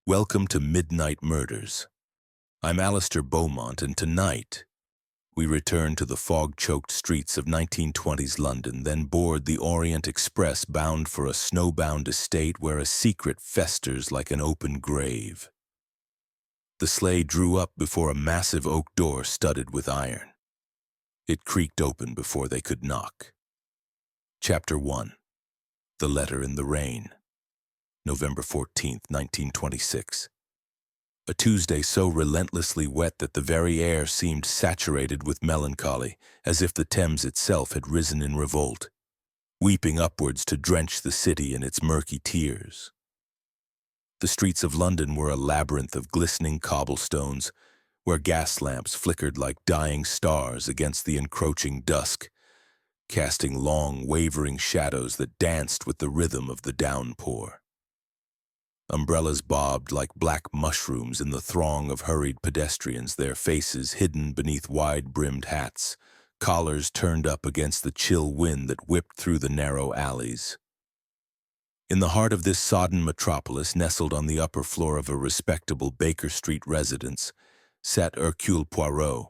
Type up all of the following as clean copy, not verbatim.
Welcome to Midnight Murders. I'm Alistair Beaumont, and tonight we return to the fog-choked streets of 1920s London, then board the Orient Express bound for a snowbound estate where a secret festers like an open grave. The sleigh drew up before a massive oak door studded with iron. It creaked open before they could knock. Chapter 1. The Letter in the Rain. November 14th, 1926. A Tuesday so relentlessly wet that the very air seemed saturated with melancholy, as if the Thames itself had risen in revolt, weeping upwards to drench the city in its murky tears. The streets of London were a labyrinth of glistening cobblestones, where gas lamps flickered like dying stars against the encroaching dusk, casting long, wavering shadows that danced with the rhythm of the downpour. Umbrellas bobbed like black mushrooms in the throng of hurried pedestrians, their faces hidden beneath wide-brimmed hats, collars turned up against the chill wind that whipped through the narrow alleys. In the heart of this sodden metropolis, nestled on the upper floor of a respectable Baker Street residence, sat Hercule Poirot,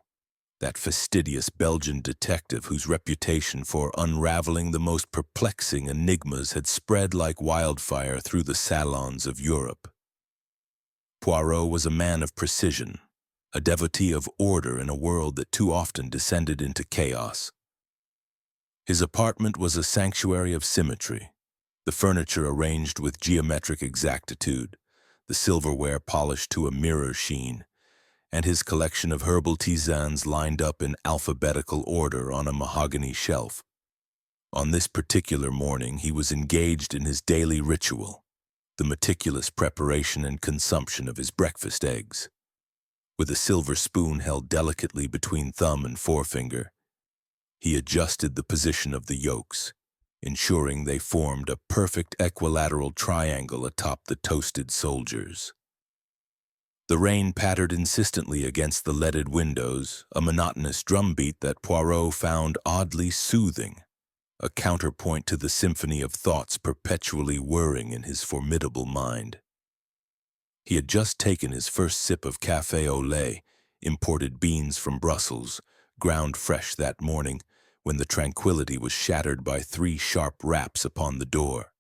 that fastidious Belgian detective whose reputation for unraveling the most perplexing enigmas had spread like wildfire through the salons of Europe. Poirot was a man of precision, a devotee of order in a world that too often descended into chaos. His apartment was a sanctuary of symmetry, the furniture arranged with geometric exactitude, the silverware polished to a mirror sheen, and his collection of herbal tisanes lined up in alphabetical order on a mahogany shelf. On this particular morning, he was engaged in his daily ritual, the meticulous preparation and consumption of his breakfast eggs. With a silver spoon held delicately between thumb and forefinger, he adjusted the position of the yolks, ensuring they formed a perfect equilateral triangle atop the toasted soldiers. The rain pattered insistently against the leaded windows, a monotonous drumbeat that Poirot found oddly soothing, a counterpoint to the symphony of thoughts perpetually whirring in his formidable mind. He had just taken his first sip of café au lait, imported beans from Brussels, ground fresh that morning, when the tranquility was shattered by 3 sharp raps upon the door.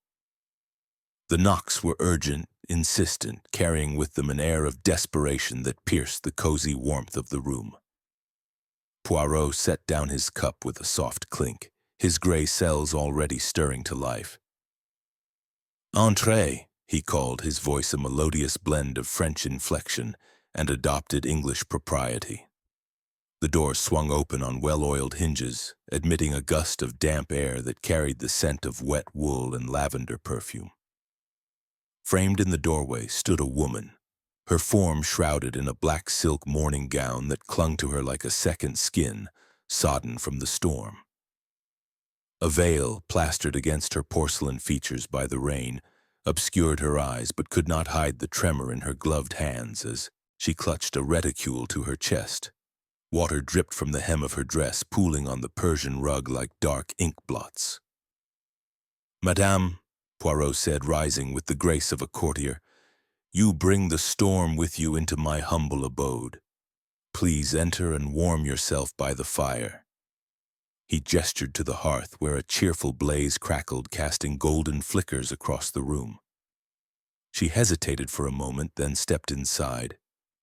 The knocks were urgent, insistent, carrying with them an air of desperation that pierced the cozy warmth of the room. Poirot set down his cup with a soft clink, his gray cells already stirring to life. "Entrez," he called, his voice a melodious blend of French inflection and adopted English propriety. The door swung open on well-oiled hinges, admitting a gust of damp air that carried the scent of wet wool and lavender perfume. Framed in the doorway stood a woman, her form shrouded in a black silk morning gown that clung to her like a second skin, sodden from the storm. A veil, plastered against her porcelain features by the rain, obscured her eyes but could not hide the tremor in her gloved hands as she clutched a reticule to her chest. Water dripped from the hem of her dress, pooling on the Persian rug like dark ink blots. "Madame," Poirot said, rising with the grace of a courtier, "you bring the storm with you into my humble abode. Please enter and warm yourself by the fire." He gestured to the hearth where a cheerful blaze crackled, casting golden flickers across the room. She hesitated for a moment, then stepped inside,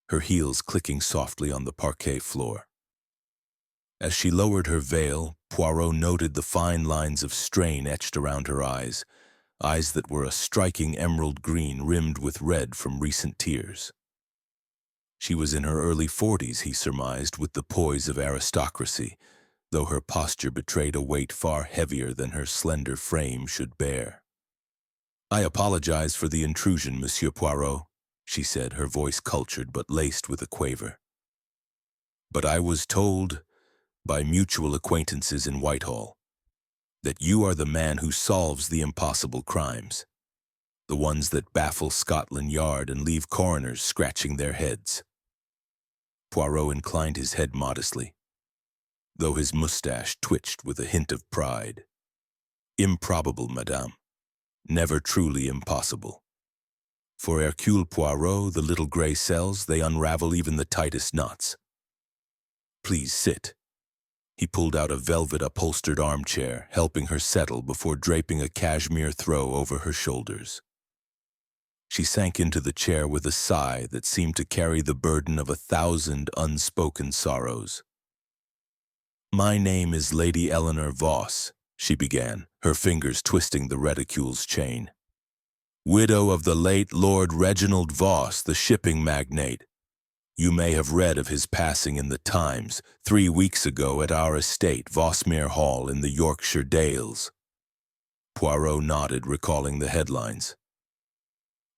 her heels clicking softly on the parquet floor. As she lowered her veil, Poirot noted the fine lines of strain etched around her eyes that were a striking emerald green rimmed with red from recent tears. She was in her early 40s, he surmised, with the poise of aristocracy, though her posture betrayed a weight far heavier than her slender frame should bear. "I apologize for the intrusion, Monsieur Poirot," she said, her voice cultured but laced with a quaver. "But I was told, by mutual acquaintances in Whitehall, that you are the man who solves the impossible crimes, the ones that baffle Scotland Yard and leave coroners scratching their heads." Poirot inclined his head modestly, though his mustache twitched with a hint of pride. "Improbable, madame. Never truly impossible. For Hercule Poirot, the little gray cells, they unravel even the tightest knots. Please sit. He pulled out a velvet-upholstered armchair, helping her settle before draping a cashmere throw over her shoulders. She sank into the chair with a sigh that seemed to carry the burden of 1,000 unspoken sorrows. "My name is Lady Eleanor Voss," she began, her fingers twisting the reticule's chain. "Widow of the late Lord Reginald Voss, the shipping magnate. You may have read of his passing in the Times 3 weeks ago at our estate, Vossmere Hall in the Yorkshire Dales." Poirot nodded, recalling the headlines.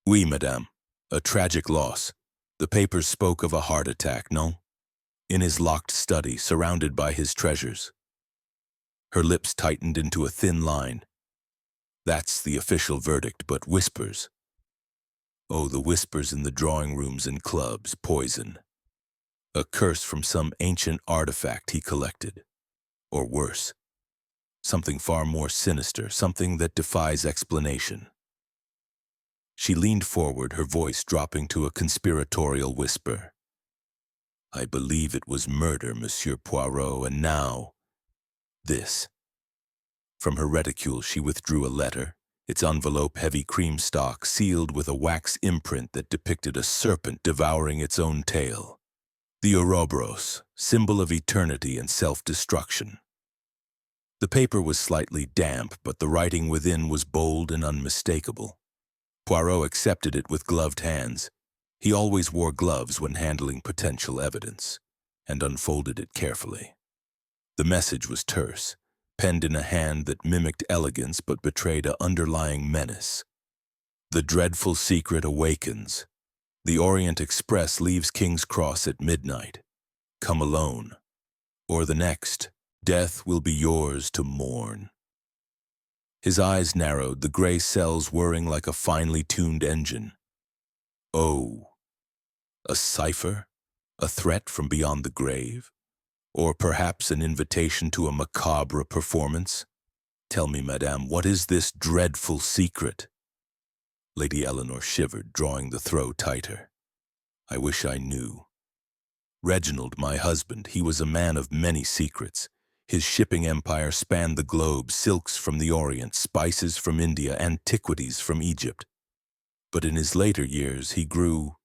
"Oui, madame. A tragic loss. The papers spoke of a heart attack, no? In his locked study, surrounded by his treasures." Her lips tightened into a thin line. "That's the official verdict, but whispers. Oh, the whispers in the drawing rooms and clubs, poison. A curse from some ancient artifact he collected. Or worse, something far more sinister, something that defies explanation." She leaned forward, her voice dropping to a conspiratorial whisper. "I believe it was murder, Monsieur Poirot, and now, this." From her reticule she withdrew a letter, its envelope heavy cream stock, sealed with a wax imprint that depicted a serpent devouring its own tail. The Ouroboros, symbol of eternity and self-destruction. The paper was slightly damp, but the writing within was bold and unmistakable. Poirot accepted it with gloved hands. He always wore gloves when handling potential evidence, and unfolded it carefully. The message was terse, penned in a hand that mimicked elegance but betrayed an underlying menace. "The dreadful secret awakens. The Orient Express leaves King's Cross at midnight. Come alone. Or the next, death will be yours to mourn." His eyes narrowed, the gray cells whirring like a finely tuned engine. Oh, a cipher? A threat from beyond the grave? Or perhaps an invitation to a macabre performance? "Tell me, madame, what is this dreadful secret?" Lady Eleanor shivered, drawing the throw tighter. "I wish I knew. Reginald, my husband, he was a man of many secrets. His shipping empire spanned the globe, silks from the Orient, spices from India, antiquities from Egypt. But in his later years he grew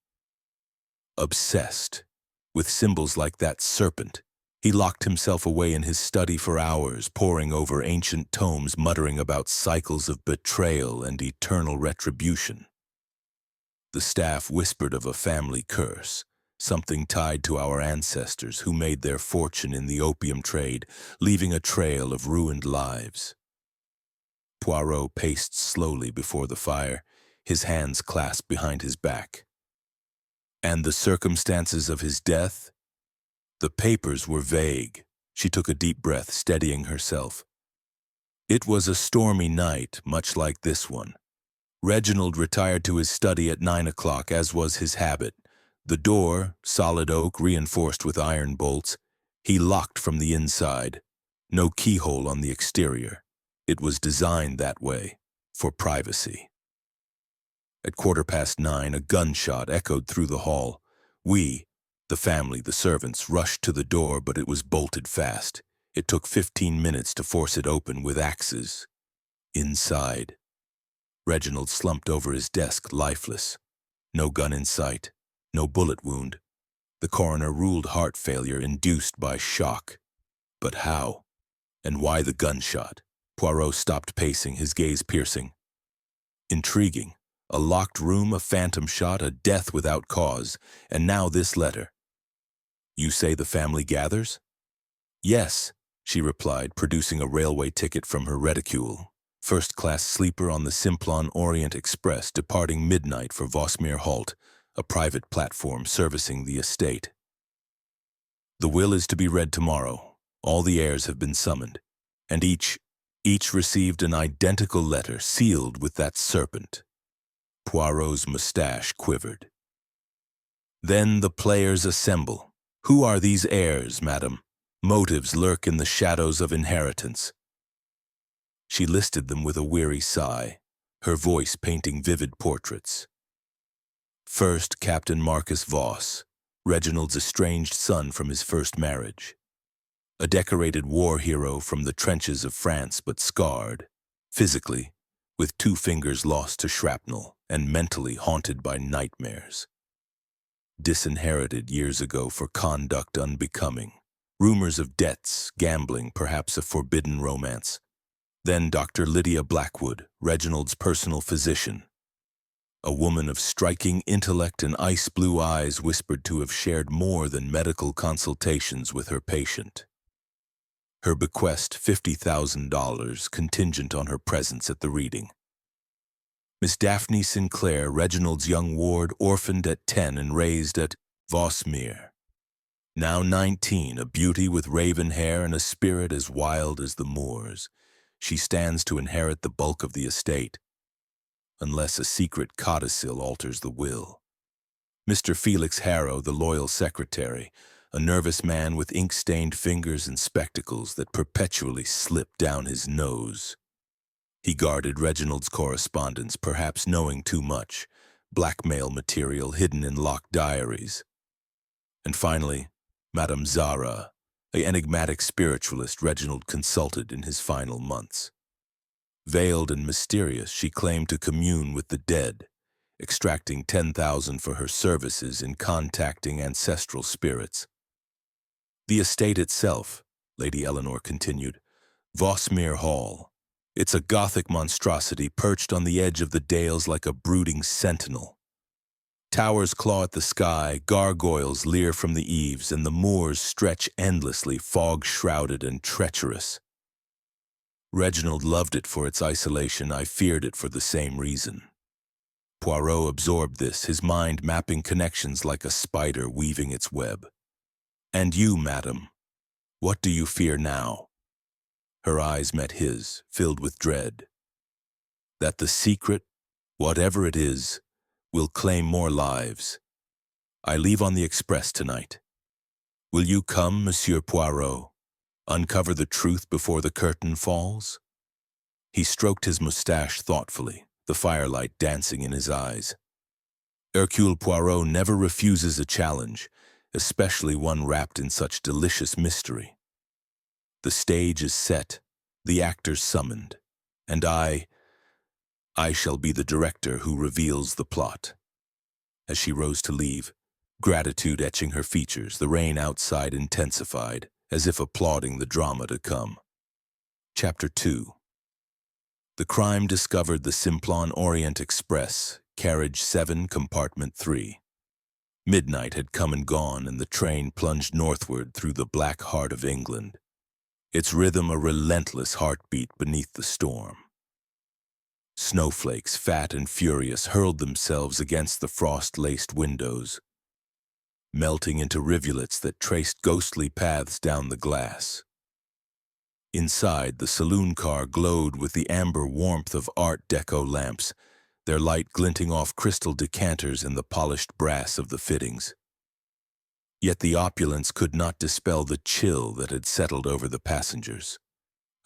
obsessed with symbols like that serpent. He locked himself away in his study for hours, poring over ancient tomes, muttering about cycles of betrayal and eternal retribution. The staff whispered of a family curse, something tied to our ancestors who made their fortune in the opium trade, leaving a trail of ruined lives." Poirot paced slowly before the fire, his hands clasped behind his back. "And the circumstances of his death? The papers were vague." She took a deep breath, steadying herself. "It was a stormy night, much like this one. Reginald retired to his study at 9 o'clock, as was his habit. The door, solid oak reinforced with iron bolts, he locked from the inside. No keyhole on the exterior. It was designed that way, for privacy." At 9:15, a gunshot echoed through the hall. We, the family, the servants, rushed to the door, but it was bolted fast. It took 15 minutes to force it open with axes. Inside, Reginald slumped over his desk, lifeless. No gun in sight, no bullet wound. The coroner ruled heart failure induced by shock. But how? And why the gunshot? Poirot stopped pacing, his gaze piercing. Intriguing. A locked room, a phantom shot, a death without cause, and now this letter. "You say the family gathers?" "Yes," she replied, producing a railway ticket from her reticule. First-class sleeper on the Simplon Orient Express, departing midnight for Vossmere Halt, a private platform servicing the estate. "The will is to be read tomorrow. All the heirs have been summoned, and each received an identical letter sealed with that serpent." Poirot's mustache quivered. "Then the players assemble. Who are these heirs, madam? Motives lurk in the shadows of inheritance." She listed them with a weary sigh, her voice painting vivid portraits. First, Captain Marcus Voss, Reginald's estranged son from his first marriage. A decorated war hero from the trenches of France, but scarred, physically, with 2 fingers lost to shrapnel and mentally haunted by nightmares. Disinherited years ago for conduct unbecoming, rumors of debts, gambling, perhaps a forbidden romance. Then Dr. Lydia Blackwood, Reginald's personal physician. A woman of striking intellect and ice-blue eyes, whispered to have shared more than medical consultations with her patient. Her bequest, $50,000, contingent on her presence at the reading. Miss Daphne Sinclair, Reginald's young ward, orphaned at 10 and raised at Vossmere. Now 19, a beauty with raven hair and a spirit as wild as the moors. She stands to inherit the bulk of the estate, unless a secret codicil alters the will. Mr. Felix Harrow, the loyal secretary, a nervous man with ink-stained fingers and spectacles that perpetually slipped down his nose. He guarded Reginald's correspondence, perhaps knowing too much, blackmail material hidden in locked diaries. And finally, Madame Zara, an enigmatic spiritualist Reginald consulted in his final months. Veiled and mysterious, she claimed to commune with the dead, extracting $10,000 for her services in contacting ancestral spirits. The estate itself, Lady Eleanor continued, Vossmere Hall. It's a Gothic monstrosity perched on the edge of the dales like a brooding sentinel. Towers claw at the sky, gargoyles leer from the eaves, and the moors stretch endlessly, fog-shrouded and treacherous. Reginald loved it for its isolation. I feared it for the same reason. Poirot absorbed this, his mind mapping connections like a spider weaving its web. And you, madam, what do you fear now? Her eyes met his, filled with dread. That the secret, whatever it is, will claim more lives. I leave on the express tonight. Will you come, Monsieur Poirot? Uncover the truth before the curtain falls? He stroked his mustache thoughtfully, the firelight dancing in his eyes. Hercule Poirot never refuses a challenge, especially one wrapped in such delicious mystery. The stage is set, the actors summoned, and I shall be the director who reveals the plot. As she rose to leave, gratitude etching her features, the rain outside intensified, as if applauding the drama to come. Chapter 2. The crime discovered the Simplon Orient Express, carriage 7, compartment 3. Midnight had come and gone, and the train plunged northward through the black heart of England, its rhythm a relentless heartbeat beneath the storm. Snowflakes, fat and furious, hurled themselves against the frost-laced windows, melting into rivulets that traced ghostly paths down the glass. Inside, the saloon car glowed with the amber warmth of Art Deco lamps, their light glinting off crystal decanters and the polished brass of the fittings. Yet the opulence could not dispel the chill that had settled over the passengers,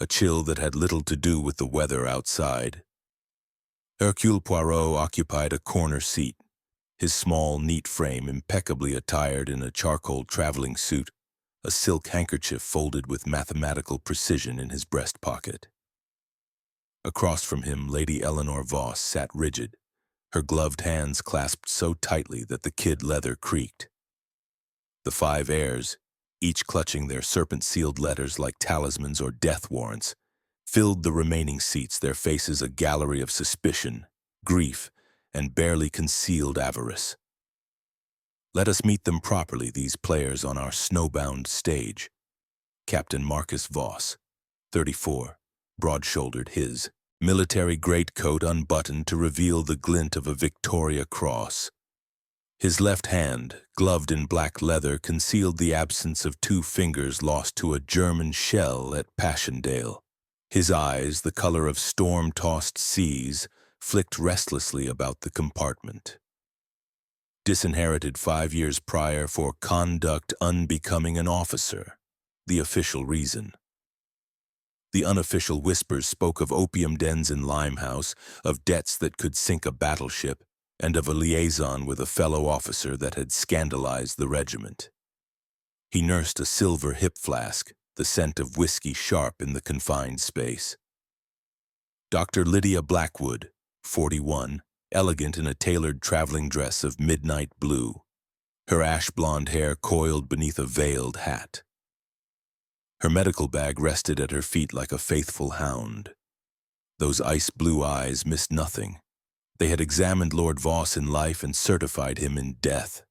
a chill that had little to do with the weather outside. Hercule Poirot occupied a corner seat, his small, neat frame impeccably attired in a charcoal traveling suit, a silk handkerchief folded with mathematical precision in his breast pocket. Across from him, Lady Eleanor Voss sat rigid, her gloved hands clasped so tightly that the kid leather creaked. The 5 heirs, each clutching their serpent-sealed letters like talismans or death warrants, filled the remaining seats, their faces a gallery of suspicion, grief, and barely concealed avarice. Let us meet them properly, these players on our snowbound stage. Captain Marcus Voss, 34, broad-shouldered, his military greatcoat unbuttoned to reveal the glint of a Victoria Cross. His left hand, gloved in black leather, concealed the absence of 2 fingers lost to a German shell at Passchendaele. His eyes, the color of storm-tossed seas, flicked restlessly about the compartment. Disinherited 5 years prior for conduct unbecoming an officer, the official reason. The unofficial whispers spoke of opium dens in Limehouse, of debts that could sink a battleship, and of a liaison with a fellow officer that had scandalized the regiment. He nursed a silver hip flask, the scent of whiskey sharp in the confined space. Dr. Lydia Blackwood, 41, elegant in a tailored traveling dress of midnight blue, her ash-blonde hair coiled beneath a veiled hat. Her medical bag rested at her feet like a faithful hound. Those ice-blue eyes missed nothing. They had examined Lord Voss in life and certified him in death.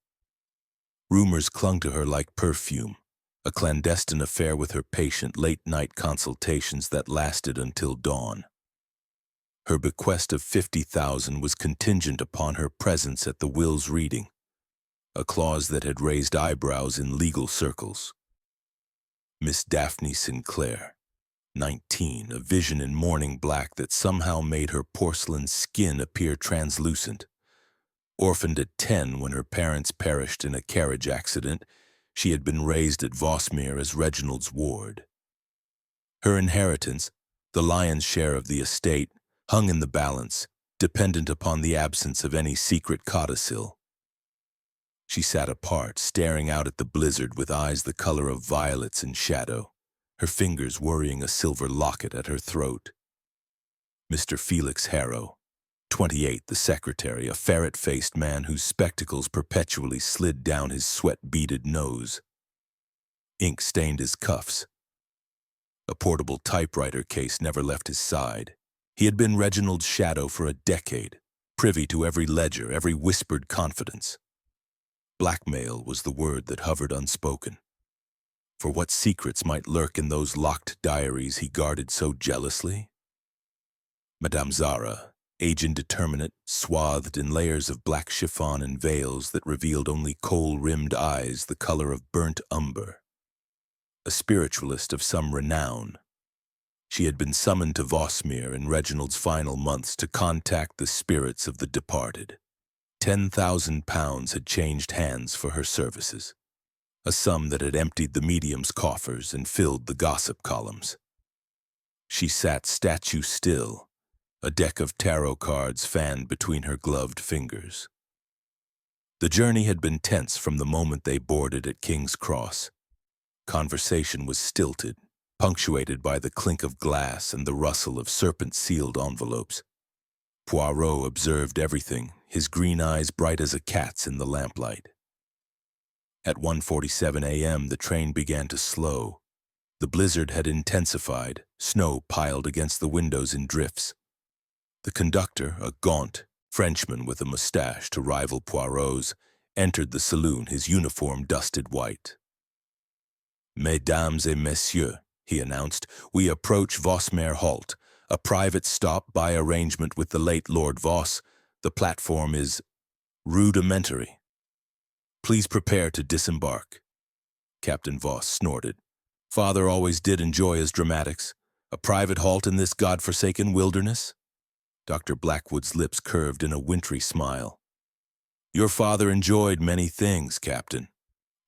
Rumors clung to her like perfume, a clandestine affair with her patient, late-night consultations that lasted until dawn. Her bequest of 50,000 was contingent upon her presence at the will's reading, a clause that had raised eyebrows in legal circles. Miss Daphne Sinclair, 19, a vision in morning black that somehow made her porcelain skin appear translucent. Orphaned at 10 when her parents perished in a carriage accident, she had been raised at Vossmere as Reginald's ward. Her inheritance, the lion's share of the estate, hung in the balance, dependent upon the absence of any secret codicil. She sat apart, staring out at the blizzard with eyes the color of violets in shadow, her fingers worrying a silver locket at her throat. Mr. Felix Harrow, 28, the secretary, a ferret-faced man whose spectacles perpetually slid down his sweat-beaded nose. Ink stained his cuffs. A portable typewriter case never left his side. He had been Reginald's shadow for a decade, privy to every ledger, every whispered confidence. Blackmail was the word that hovered unspoken. For what secrets might lurk in those locked diaries he guarded so jealously? Madame Zara, age indeterminate, swathed in layers of black chiffon and veils that revealed only kohl-rimmed eyes the color of burnt umber. A spiritualist of some renown. She had been summoned to Vossmere in Reginald's final months to contact the spirits of the departed. £10,000 had changed hands for her services, a sum that had emptied the medium's coffers and filled the gossip columns. She sat statue still, a deck of tarot cards fanned between her gloved fingers. The journey had been tense from the moment they boarded at King's Cross. Conversation was stilted, punctuated by the clink of glass and the rustle of serpent-sealed envelopes. Poirot observed everything, his green eyes bright as a cat's in the lamplight. At 1:47 a.m., the train began to slow. The blizzard had intensified, snow piled against the windows in drifts. The conductor, a gaunt Frenchman with a mustache to rival Poirot's, entered the saloon, his uniform dusted white. "Mesdames et messieurs," he announced, "we approach Vossmere Halt, a private stop by arrangement with the late Lord Voss. The platform is rudimentary. Please prepare to disembark." Captain Voss snorted. "Father always did enjoy his dramatics. A private halt in this god-forsaken wilderness?" Dr. Blackwood's lips curved in a wintry smile. "Your father enjoyed many things, Captain.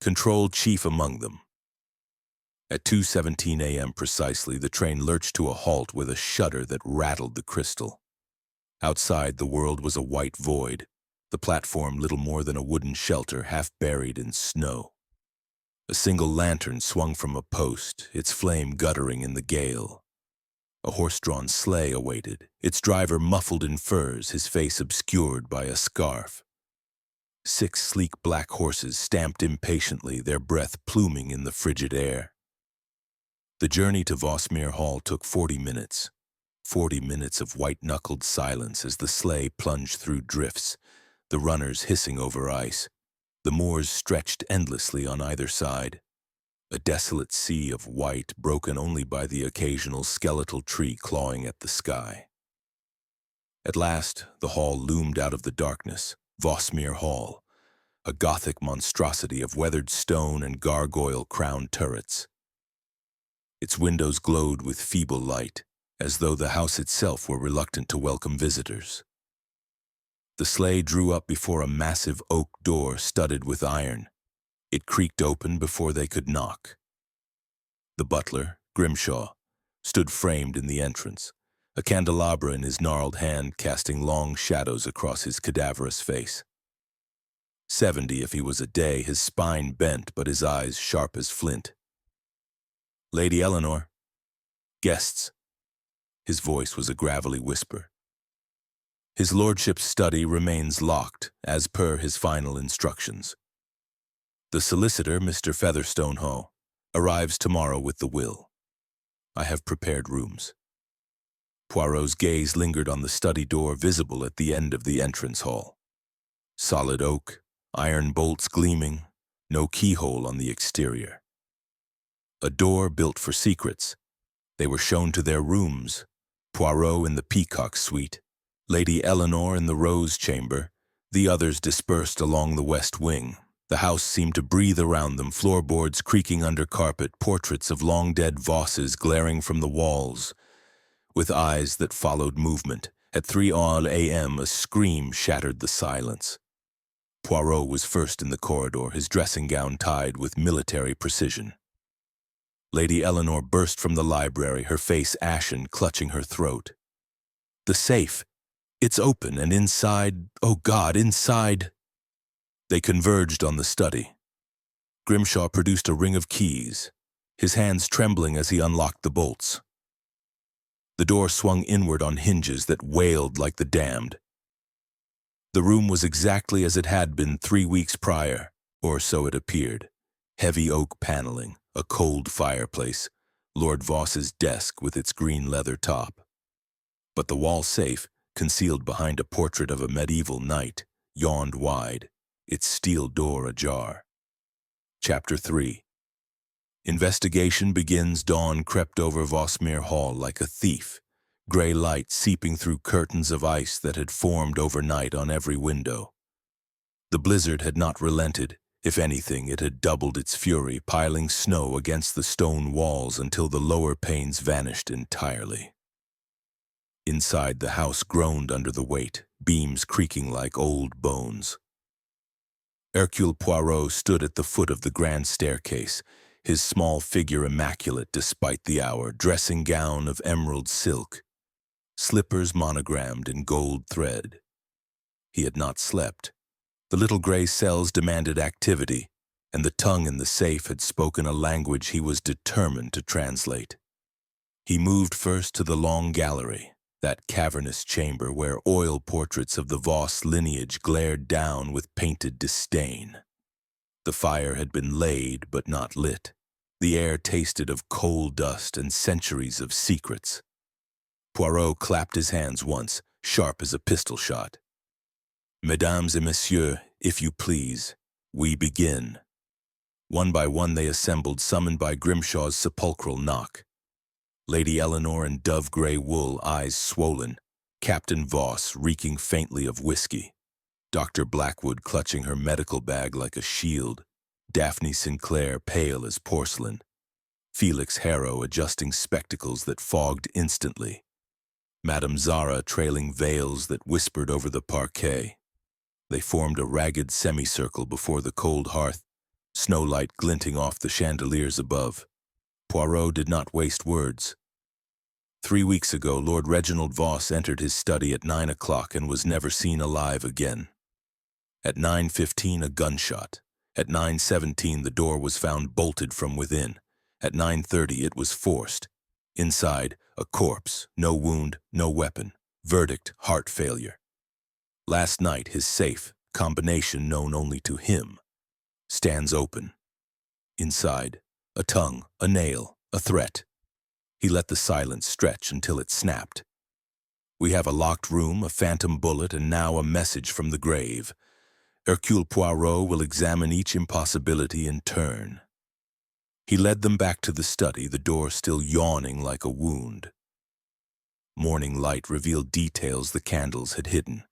Control chief among them." At 2:17 a.m. precisely, the train lurched to a halt with a shudder that rattled the crystal. Outside, the world was a white void, the platform little more than a wooden shelter half buried in snow. A single lantern swung from a post, its flame guttering in the gale. A horse-drawn sleigh awaited, its driver muffled in furs, his face obscured by a scarf. 6 sleek black horses stamped impatiently, their breath pluming in the frigid air. The journey to Vossmere Hall took 40 minutes. 40 minutes of white-knuckled silence as the sleigh plunged through drifts, the runners hissing over ice. The moors stretched endlessly on either side, a desolate sea of white broken only by the occasional skeletal tree clawing at the sky. At last, the hall loomed out of the darkness, Vossmere Hall, a Gothic monstrosity of weathered stone and gargoyle-crowned turrets. Its windows glowed with feeble light, as though the house itself were reluctant to welcome visitors. The sleigh drew up before a massive oak door studded with iron. It creaked open before they could knock. The butler, Grimshaw, stood framed in the entrance, a candelabra in his gnarled hand casting long shadows across his cadaverous face. 70 if he was a day, his spine bent but his eyes sharp as flint. "Lady Eleanor." "Guests." His voice was a gravelly whisper. "His lordship's study remains locked, as per his final instructions. The solicitor, Mr. Featherstone, arrives tomorrow with the will. I have prepared rooms." Poirot's gaze lingered on the study door visible at the end of the entrance hall. Solid oak, iron bolts gleaming, no keyhole on the exterior. A door built for secrets. They were shown to their rooms. Poirot in the Peacock Suite, Lady Eleanor in the Rose Chamber, the others dispersed along the west wing. The house seemed to breathe around them, floorboards creaking under carpet, portraits of long-dead Vosses glaring from the walls, with eyes that followed movement. At 3 a.m. a scream shattered the silence. Poirot was first in the corridor, his dressing gown tied with military precision. Lady Eleanor burst from the library, her face ashen, clutching her throat. "The safe! It's open, and inside, oh God, inside!" They converged on the study. Grimshaw produced a ring of keys, his hands trembling as he unlocked the bolts. The door swung inward on hinges that wailed like the damned. The room was exactly as it had been 3 weeks prior, or so it appeared. Heavy oak paneling, a cold fireplace, Lord Voss's desk with its green leather top. But the wall safe, concealed behind a portrait of a medieval knight, yawned wide, its steel door ajar. Chapter 3. Investigation begins. Dawn crept over Vosmere Hall like a thief, gray light seeping through curtains of ice that had formed overnight on every window. The blizzard had not relented. If anything, it had doubled its fury, piling snow against the stone walls until the lower panes vanished entirely. Inside, the house groaned under the weight, beams creaking like old bones. Hercule Poirot stood at the foot of the grand staircase, his small figure immaculate despite the hour, dressing gown of emerald silk, slippers monogrammed in gold thread. He had not slept. The little gray cells demanded activity, and the tongue in the safe had spoken a language he was determined to translate. He moved first to the long gallery, that cavernous chamber where oil portraits of the Voss lineage glared down with painted disdain. The fire had been laid but not lit. The air tasted of coal dust and centuries of secrets. Poirot clapped his hands once, sharp as a pistol shot. "Mesdames et messieurs, if you please, we begin." One by one they assembled, summoned by Grimshaw's sepulchral knock. Lady Eleanor in dove-gray wool, eyes swollen, Captain Voss reeking faintly of whiskey, Dr. Blackwood clutching her medical bag like a shield, Daphne Sinclair pale as porcelain, Felix Harrow adjusting spectacles that fogged instantly, Madame Zara trailing veils that whispered over the parquet. They formed a ragged semicircle before the cold hearth, snowlight glinting off the chandeliers above. Poirot did not waste words. 3 weeks ago, Lord Reginald Voss entered his study at 9 o'clock and was never seen alive again. At 9:15, a gunshot. At 9:17, the door was found bolted from within. At 9:30, it was forced. Inside, a corpse, no wound, no weapon. Verdict, heart failure. Last night, his safe, combination known only to him, stands open. Inside, a tongue, a nail, a threat. He let the silence stretch until it snapped. "We have a locked room, a phantom bullet, and now a message from the grave. Hercule Poirot will examine each impossibility in turn." He led them back to the study, the door still yawning like a wound. Morning light revealed details the candles had hidden.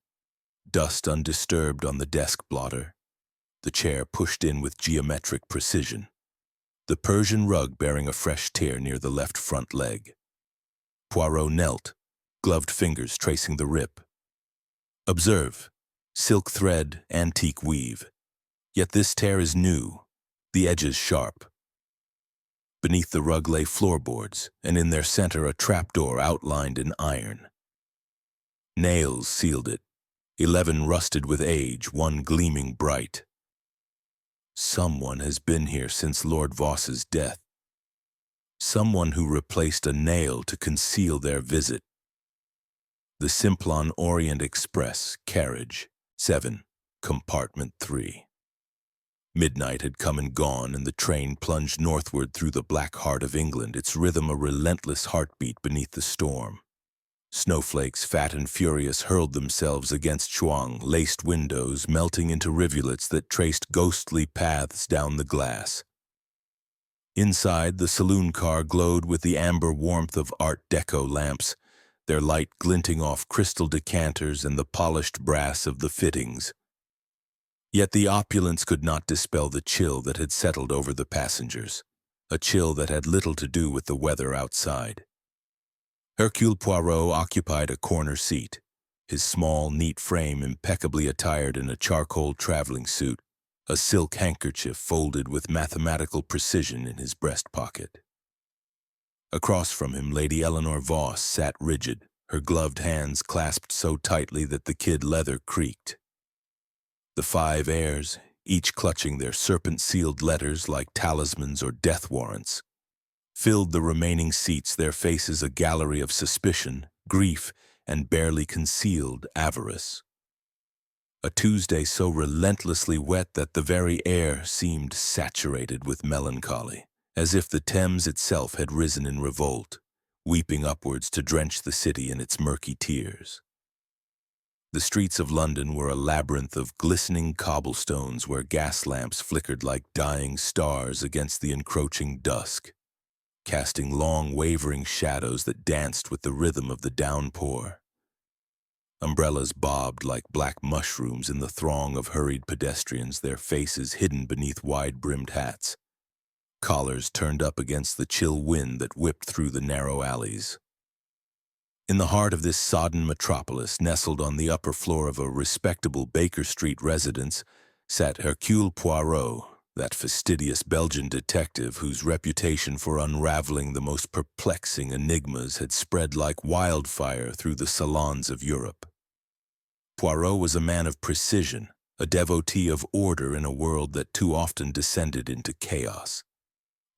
Dust undisturbed on the desk blotter, the chair pushed in with geometric precision, the Persian rug bearing a fresh tear near the left front leg. Poirot knelt, gloved fingers tracing the rip. "Observe, silk thread, antique weave. Yet this tear is new, the edges sharp." Beneath the rug lay floorboards, and in their center a trapdoor outlined in iron. Nails sealed it, 11 rusted with age, one gleaming bright. Someone has been here since Lord Voss's death. Someone who replaced a nail to conceal their visit. The Simplon Orient Express, carriage 7, compartment 3. Midnight had come and gone, and the train plunged northward through the black heart of England, its rhythm a relentless heartbeat beneath the storm. Snowflakes, fat and furious, hurled themselves against Chuang-laced windows, melting into rivulets that traced ghostly paths down the glass. Inside, the saloon car glowed with the amber warmth of Art Deco lamps, their light glinting off crystal decanters and the polished brass of the fittings. Yet the opulence could not dispel the chill that had settled over the passengers, a chill that had little to do with the weather outside. Hercule Poirot occupied a corner seat, his small, neat frame impeccably attired in a charcoal traveling suit, a silk handkerchief folded with mathematical precision in his breast pocket. Across from him, Lady Eleanor Voss sat rigid, her gloved hands clasped so tightly that the kid leather creaked. The 5 heirs, each clutching their serpent-sealed letters like talismans or death warrants, filled the remaining seats, their faces a gallery of suspicion, grief, and barely concealed avarice. A Tuesday so relentlessly wet that the very air seemed saturated with melancholy, as if the Thames itself had risen in revolt, weeping upwards to drench the city in its murky tears. The streets of London were a labyrinth of glistening cobblestones where gas lamps flickered like dying stars against the encroaching dusk, casting long, wavering shadows that danced with the rhythm of the downpour. Umbrellas bobbed like black mushrooms in the throng of hurried pedestrians, their faces hidden beneath wide-brimmed hats. Collars turned up against the chill wind that whipped through the narrow alleys. In the heart of this sodden metropolis, nestled on the upper floor of a respectable Baker Street residence, sat Hercule Poirot, that fastidious Belgian detective whose reputation for unraveling the most perplexing enigmas had spread like wildfire through the salons of Europe. Poirot was a man of precision, a devotee of order in a world that too often descended into chaos.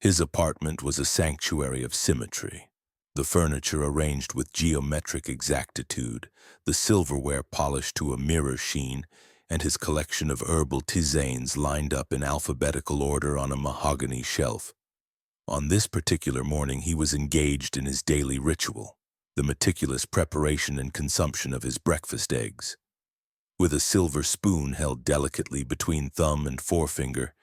His apartment was a sanctuary of symmetry, the furniture arranged with geometric exactitude, the silverware polished to a mirror sheen, and his collection of herbal tisanes lined up in alphabetical order on a mahogany shelf. On this particular morning he was engaged in his daily ritual, the meticulous preparation and consumption of his breakfast eggs. With a silver spoon held delicately between thumb and forefinger,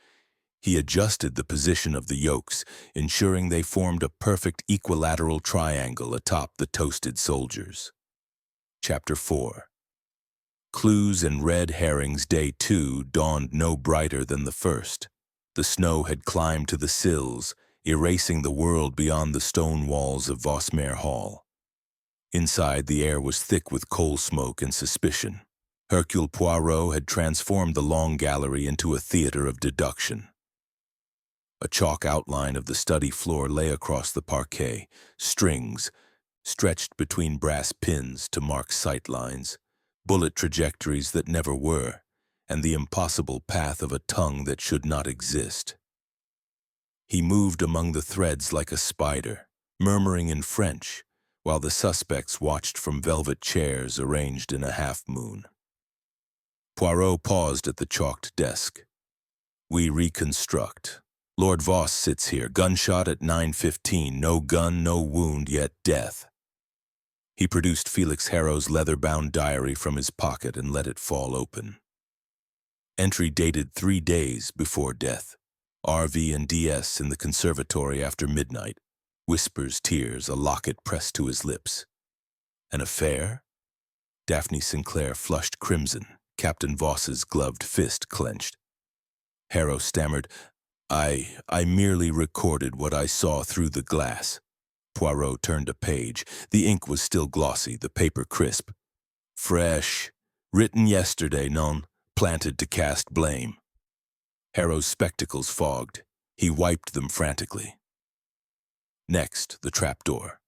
he adjusted the position of the yolks, ensuring they formed a perfect equilateral triangle atop the toasted soldiers. Chapter 4. Clues and red herrings. Day 2 dawned no brighter than the first. The snow had climbed to the sills, erasing the world beyond the stone walls of Vosmere Hall. Inside, the air was thick with coal smoke and suspicion. Hercule Poirot had transformed the long gallery into a theater of deduction. A chalk outline of the study floor lay across the parquet, strings stretched between brass pins to mark sight lines, bullet trajectories that never were, and the impossible path of a tongue that should not exist. He moved among the threads like a spider, murmuring in French, while the suspects watched from velvet chairs arranged in a half-moon. Poirot paused at the chalked desk. We reconstruct. Lord Voss sits here, gunshot at 9:15, no gun, no wound, yet death. He produced Felix Harrow's leather-bound diary from his pocket and let it fall open. Entry dated 3 days before death. RV and DS in the conservatory after midnight. Whispers, tears, a locket pressed to his lips. An affair? Daphne Sinclair flushed crimson, Captain Voss's gloved fist clenched. Harrow stammered, I merely recorded what I saw through the glass. Poirot turned a page. The ink was still glossy, the paper crisp. Fresh. Written yesterday, non, planted to cast blame. Harrow's spectacles fogged. He wiped them frantically. Next, the trapdoor.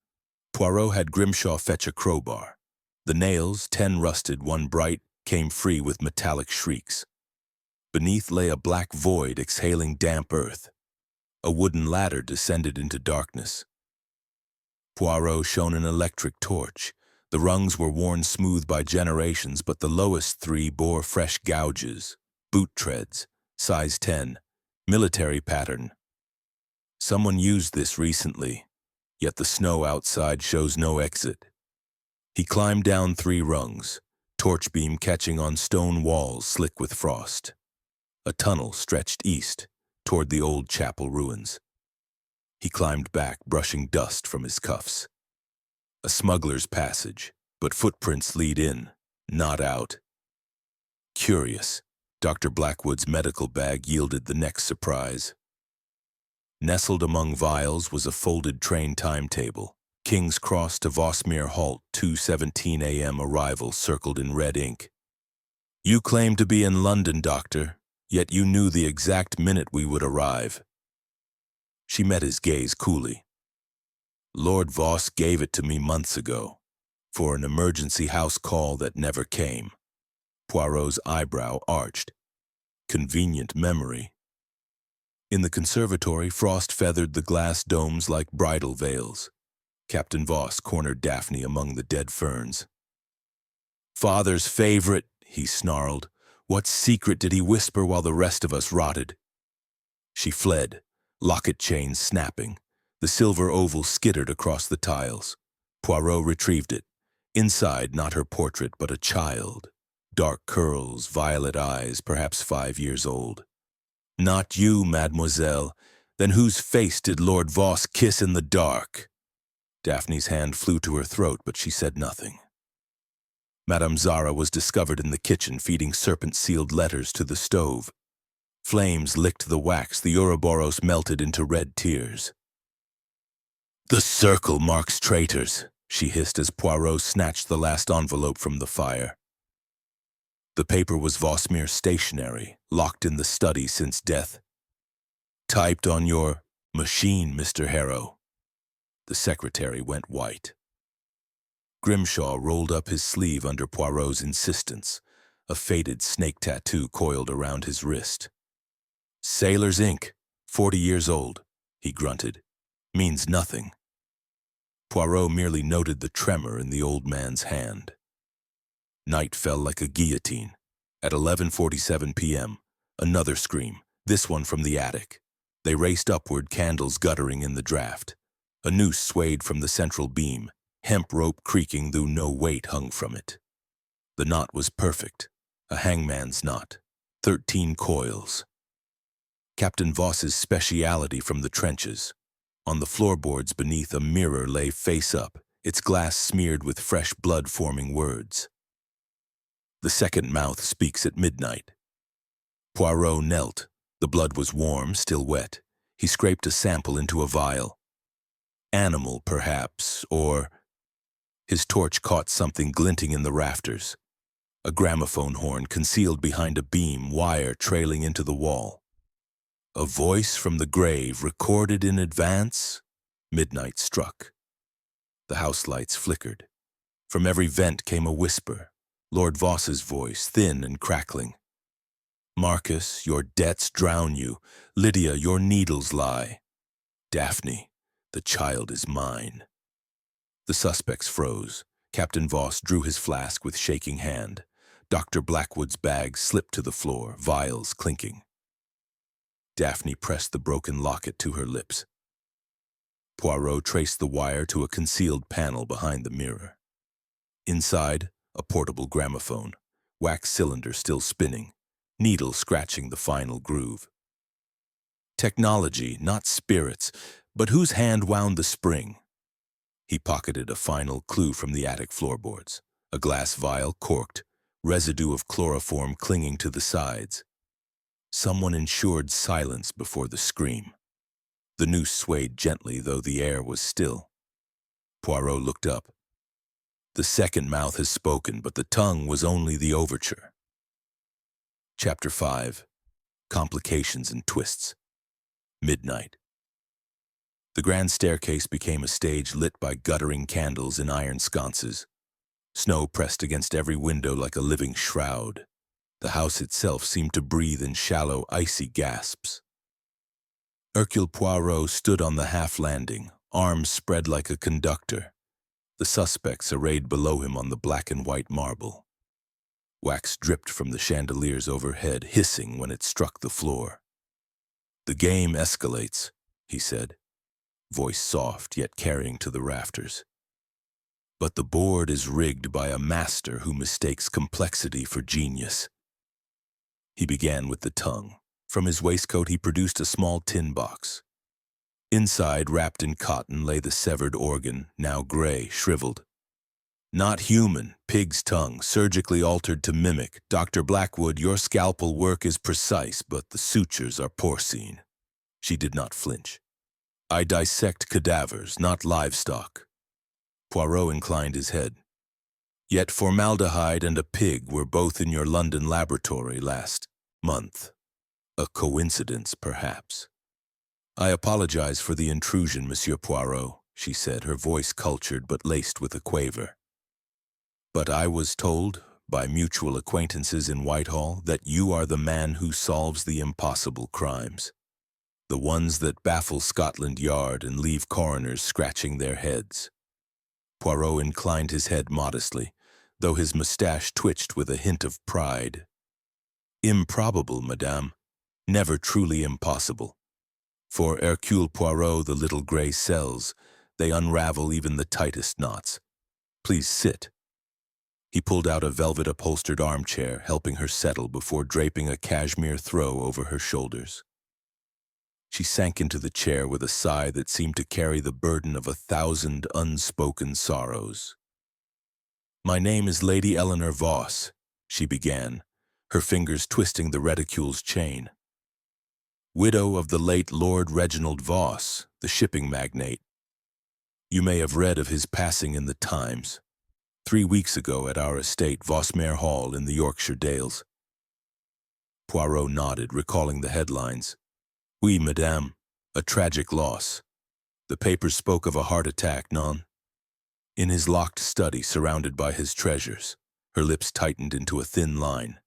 Poirot had Grimshaw fetch a crowbar. The nails, 10 rusted, 1 bright, came free with metallic shrieks. Beneath lay a black void exhaling damp earth. A wooden ladder descended into darkness. Poirot shone an electric torch. The rungs were worn smooth by generations, but the lowest 3 bore fresh gouges, boot treads, size 10, military pattern. Someone used this recently, yet the snow outside shows no exit. He climbed down 3 rungs, torch beam catching on stone walls slick with frost. A tunnel stretched east, toward the old chapel ruins. He climbed back, brushing dust from his cuffs. A smuggler's passage, but footprints lead in, not out. Curious, Dr. Blackwood's medical bag yielded the next surprise. Nestled among vials was a folded train timetable. King's Cross to Vosmere Halt, 2:17 a.m. arrival circled in red ink. You claim to be in London, Doctor, yet you knew the exact minute we would arrive. She met his gaze coolly. Lord Voss gave it to me months ago, for an emergency house call that never came. Poirot's eyebrow arched. Convenient memory. In the conservatory, frost feathered the glass domes like bridal veils. Captain Voss cornered Daphne among the dead ferns. Father's favorite, he snarled. What secret did he whisper while the rest of us rotted? She fled, locket chains snapping. The silver oval skittered across the tiles. Poirot retrieved it. Inside, not her portrait, but a child. Dark curls, violet eyes, perhaps 5 years old. Not you, mademoiselle. Then whose face did Lord Voss kiss in the dark? Daphne's hand flew to her throat, but she said nothing. Madame Zara was discovered in the kitchen feeding serpent-sealed letters to the stove. Flames licked the wax, the Ouroboros melted into red tears. The circle marks traitors, she hissed as Poirot snatched the last envelope from the fire. The paper was Vosmere stationery, locked in the study since death. Typed on your machine, Mr. Harrow. The secretary went white. Grimshaw rolled up his sleeve under Poirot's insistence, a faded snake tattoo coiled around his wrist. Sailor's ink, 40 years old, he grunted. Means nothing. Poirot merely noted the tremor in the old man's hand. Night fell like a guillotine. At 11:47 p.m., another scream, this one from the attic. They raced upward, candles guttering in the draft. A noose swayed from the central beam, hemp rope creaking though no weight hung from it. The knot was perfect, a hangman's knot, 13 coils. Captain Voss's speciality from the trenches. On the floorboards beneath, a mirror lay face up, its glass smeared with fresh blood-forming words. The second mouth speaks at midnight. Poirot knelt. The blood was warm, still wet. He scraped a sample into a vial. Animal, perhaps, or... His torch caught something glinting in the rafters. A gramophone horn concealed behind a beam, wire trailing into the wall. A voice from the grave recorded in advance. Midnight struck. The house lights flickered. From every vent came a whisper. Lord Voss's voice, thin and crackling. Marcus, your debts drown you. Lydia, your needles lie. Daphne, the child is mine. The suspects froze. Captain Voss drew his flask with shaking hand. Dr. Blackwood's bag slipped to the floor, vials clinking. Daphne pressed the broken locket to her lips. Poirot traced the wire to a concealed panel behind the mirror. Inside, a portable gramophone, wax cylinder still spinning, needle scratching the final groove. Technology, not spirits, but whose hand wound the spring? He pocketed a final clue from the attic floorboards, a glass vial corked, residue of chloroform clinging to the sides. Someone ensured silence before the scream. The noose swayed gently, though the air was still. Poirot looked up. The second mouth has spoken, but the tongue was only the overture. Chapter 5. Complications and Twists. Midnight. The grand staircase became a stage lit by guttering candles in iron sconces. Snow pressed against every window like a living shroud. The house itself seemed to breathe in shallow, icy gasps. Hercule Poirot stood on the half-landing, arms spread like a conductor. The suspects arrayed below him on the black and white marble. Wax dripped from the chandeliers overhead, hissing when it struck the floor. "The game escalates," he said, voice soft yet carrying to the rafters. "But the board is rigged by a master who mistakes complexity for genius." He began with the tongue. From his waistcoat he produced a small tin box. Inside, wrapped in cotton, lay the severed organ, now gray, shriveled. "Not human, pig's tongue, surgically altered to mimic. Dr. Blackwood, your scalpel work is precise, but the sutures are porcine." She did not flinch. "I dissect cadavers, not livestock." Poirot inclined his head. "Yet formaldehyde and a pig were both in your London laboratory last month. A coincidence, perhaps." "I apologize for the intrusion, Monsieur Poirot," she said, her voice cultured but laced with a quaver. "But I was told, by mutual acquaintances in Whitehall, that you are the man who solves the impossible crimes. The ones that baffle Scotland Yard and leave coroners scratching their heads." Poirot inclined his head modestly, though his mustache twitched with a hint of pride. "Improbable, madame. Never truly impossible. For Hercule Poirot, the little gray cells, they unravel even the tightest knots. Please sit." He pulled out a velvet-upholstered armchair, helping her settle before draping a cashmere throw over her shoulders. She sank into the chair with a sigh that seemed to carry the burden of 1,000 unspoken sorrows. "My name is Lady Eleanor Voss," she began, her fingers twisting the reticule's chain. "Widow of the late Lord Reginald Voss, the shipping magnate. You may have read of his passing in the Times. 3 weeks ago at our estate, Vossmere Hall in the Yorkshire Dales." Poirot nodded, recalling the headlines. "Oui, madame. A tragic loss. The papers spoke of a heart attack, non?" In his locked study, surrounded by his treasures, her lips tightened into a thin line.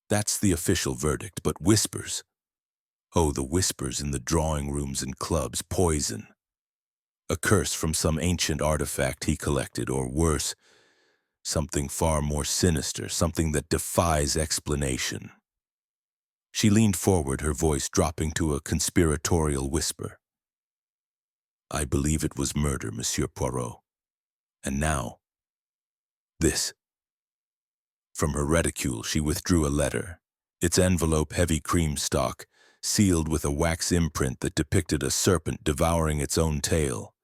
"That's the official verdict, but whispers. Oh, the whispers in the drawing rooms and clubs, poison. A curse from some ancient artifact he collected, or worse, something far more sinister, something that defies explanation." She leaned forward, her voice dropping to a conspiratorial whisper. "I believe it was murder, Monsieur Poirot. And now, this." From her reticule she withdrew a letter, its envelope heavy cream stock, sealed with a wax imprint that depicted a serpent devouring its own tail.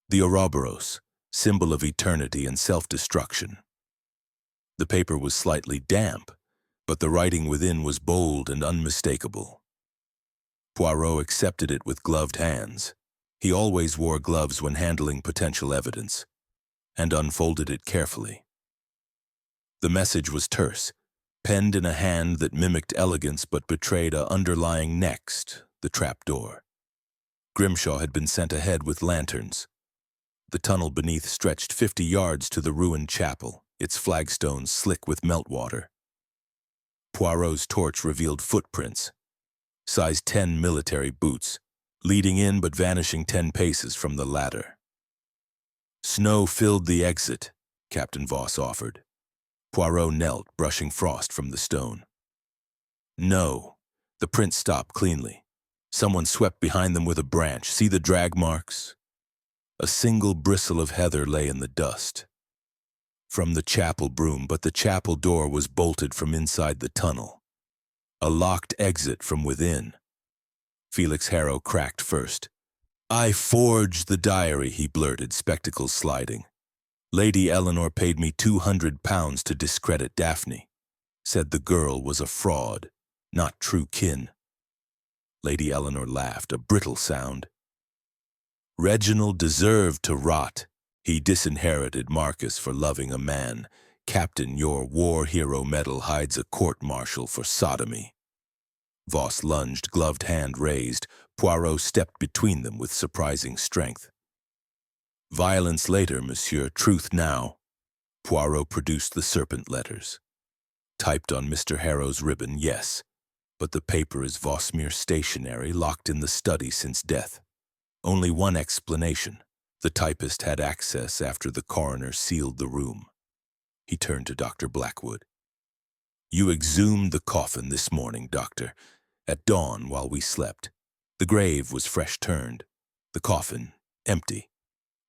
The Ouroboros, symbol of eternity and self-destruction. The paper was slightly damp, but the writing within was bold and unmistakable. Poirot accepted it with gloved hands. He always wore gloves when handling potential evidence, and unfolded it carefully. The message was terse, penned in a hand that mimicked elegance but betrayed a underlying next, the trapdoor. Grimshaw had been sent ahead with lanterns. The tunnel beneath stretched 50 yards to the ruined chapel, its flagstones slick with meltwater. Poirot's torch revealed footprints, size 10 military boots, leading in but vanishing 10 paces from the ladder. "Snow filled the exit," Captain Voss offered. Poirot knelt, brushing frost from the stone. "No." The prints stopped cleanly. Someone swept behind them with a branch. "See the drag marks?" A single bristle of heather lay in the dust. From the chapel broom, but the chapel door was bolted from inside the tunnel. A locked exit from within. Felix Harrow cracked first. "I forged the diary," he blurted, spectacles sliding. "Lady Eleanor paid me £200 to discredit Daphne. Said the girl was a fraud, not true kin." Lady Eleanor laughed, a brittle sound. "Reginald deserved to rot. He disinherited Marcus for loving a man. Captain, your war hero medal hides a court-martial for sodomy." Voss lunged, gloved hand raised. Poirot stepped between them with surprising strength. Violence later, monsieur, truth now. Poirot produced the serpent letters. Typed on Mr. Harrow's ribbon, yes, but the paper is Vossmere stationery, locked in the study since death. Only one explanation. The typist had access after the coroner sealed the room. He turned to Dr. Blackwood. You exhumed the coffin this morning, doctor, at dawn while we slept. The grave was fresh turned, the coffin empty.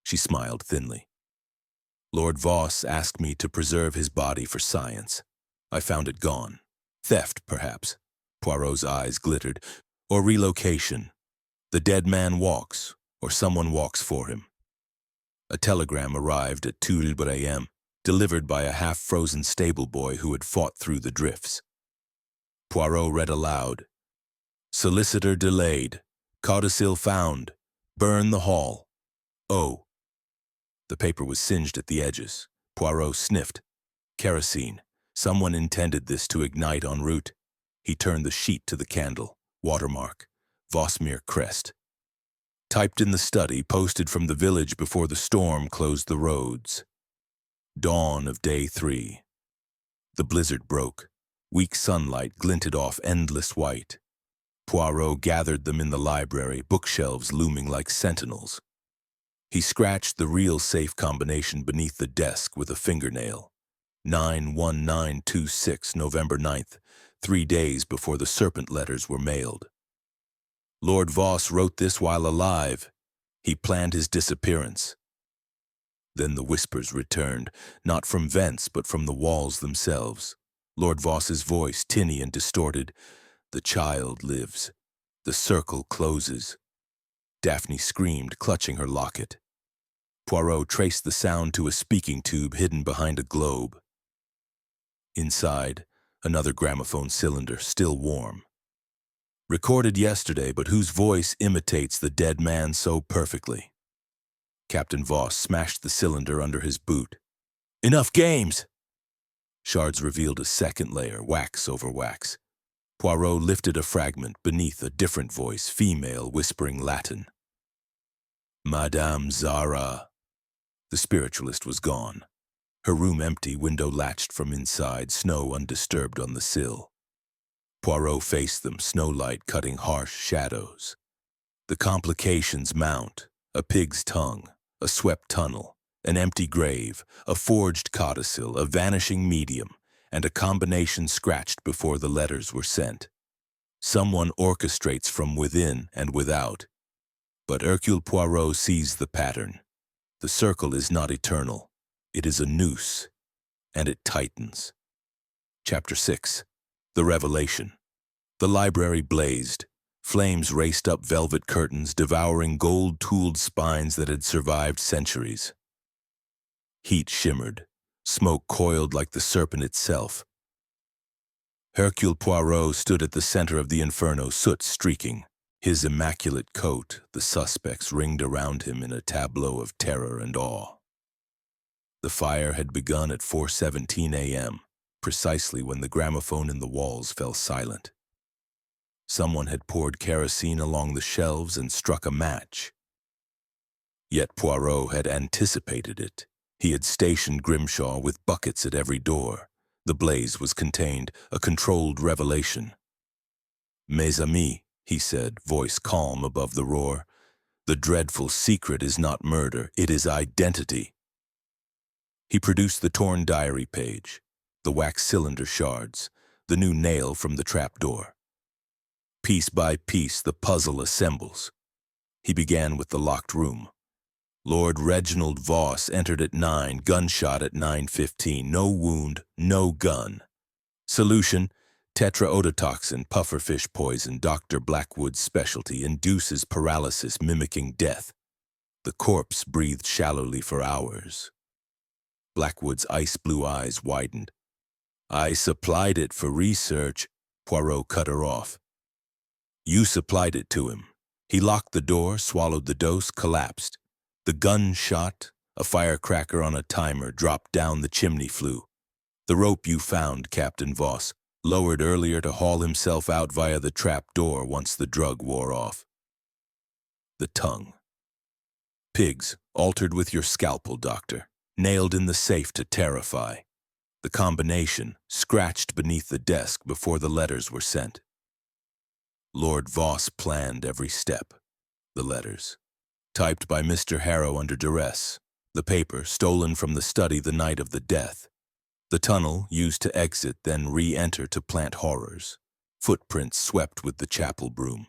She smiled thinly. Lord Voss asked me to preserve his body for science. I found it gone. Theft, perhaps. Poirot's eyes glittered. Or relocation. The dead man walks, or someone walks for him. A telegram arrived at 2 a.m., delivered by a half-frozen stable boy who had fought through the drifts. Poirot read aloud. Solicitor delayed. Codicil found. Burn the hall. Oh. The paper was singed at the edges. Poirot sniffed. Kerosene. Someone intended this to ignite en route. He turned the sheet to the candle. Watermark. Vossmere crest. Typed in the study, posted from the village before the storm closed the roads. Dawn of day 3. The blizzard broke. Weak sunlight glinted off endless white. Poirot gathered them in the library, bookshelves looming like sentinels. He scratched the real safe combination beneath the desk with a fingernail. 91926, November 9th, 3 days before the serpent letters were mailed. Lord Voss wrote this while alive. He planned his disappearance. Then the whispers returned, not from vents but from the walls themselves. Lord Voss's voice, tinny and distorted. The child lives. The circle closes. Daphne screamed, clutching her locket. Poirot traced the sound to a speaking tube hidden behind a globe. Inside, another gramophone cylinder, still warm. Recorded yesterday, but whose voice imitates the dead man so perfectly? Captain Voss smashed the cylinder under his boot. Enough games! Shards revealed a second layer, wax over wax. Poirot lifted a fragment beneath a different voice, female, whispering Latin. Madame Zara. The spiritualist was gone. Her room empty, window latched from inside, snow undisturbed on the sill. Poirot faced them, snowlight cutting harsh shadows. The complications mount: a pig's tongue, a swept tunnel, an empty grave, a forged codicil, a vanishing medium, and a combination scratched before the letters were sent. Someone orchestrates from within and without. But Hercule Poirot sees the pattern. The circle is not eternal. It is a noose, and it tightens. Chapter 6. The Revelation. The library blazed. Flames raced up velvet curtains, devouring gold-tooled spines that had survived centuries. Heat shimmered. Smoke coiled like the serpent itself. Hercule Poirot stood at the center of the inferno, soot streaking. His immaculate coat, the suspects ringed around him in a tableau of terror and awe. The fire had begun at 4:17 a.m., precisely when the gramophone in the walls fell silent. Someone had poured kerosene along the shelves and struck a match. Yet Poirot had anticipated it. He had stationed Grimshaw with buckets at every door. The blaze was contained, a controlled revelation. Mes amis, he said, voice calm above the roar, the dreadful secret is not murder, it is identity. He produced the torn diary page, the wax cylinder shards, the new nail from the trapdoor. Piece by piece, the puzzle assembles. He began with the locked room. Lord Reginald Voss entered at 9, gunshot at 9:15, no wound, no gun. Solution: tetraodotoxin, pufferfish poison, Dr. Blackwood's specialty, induces paralysis mimicking death. The corpse breathed shallowly for hours. Blackwood's ice-blue eyes widened. I supplied it for research. Poirot cut her off. You supplied it to him. He locked the door, swallowed the dose, collapsed. The gun shot, a firecracker on a timer, dropped down the chimney flue. The rope you found, Captain Voss. lowered earlier to haul himself out via the trap door once the drug wore off. The tongue. Pigs, altered with your scalpel, doctor. Nailed in the safe to terrify. The combination, scratched beneath the desk before the letters were sent. Lord Voss planned every step. The letters. Typed by Mr. Harrow under duress. The paper, stolen from the study the night of the death. The tunnel, used to exit, then re-enter to plant horrors. Footprints swept with the chapel broom.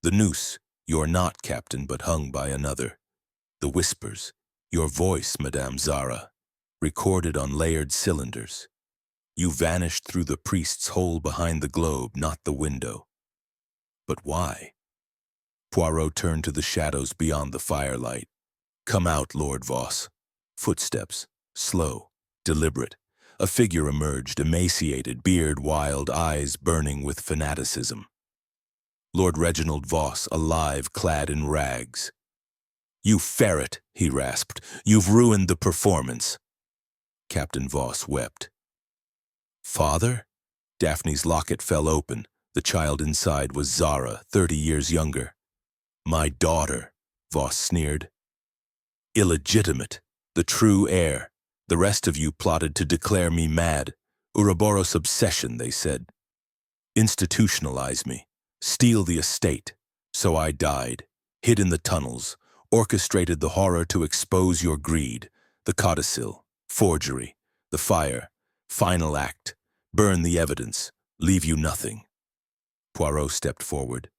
The noose, you're not captain but hung by another. The whispers, your voice, Madame Zara, recorded on layered cylinders. You vanished through the priest's hole behind the globe, not the window. But why? Poirot turned to the shadows beyond the firelight. Come out, Lord Voss. Footsteps, slow, deliberate. A figure emerged, emaciated, beard wild, eyes burning with fanaticism. Lord Reginald Voss, alive, clad in rags. You ferret, he rasped. You've ruined the performance. Captain Voss wept. Father? Daphne's locket fell open. The child inside was Zara, 30 years younger. My daughter, Voss sneered. Illegitimate, the true heir. The rest of you plotted to declare me mad. Ouroboros obsession, they said. Institutionalize me. Steal the estate. So I died, hid in the tunnels, orchestrated the horror to expose your greed, the codicil, forgery, the fire, final act, burn the evidence, leave you nothing. Poirot stepped forward.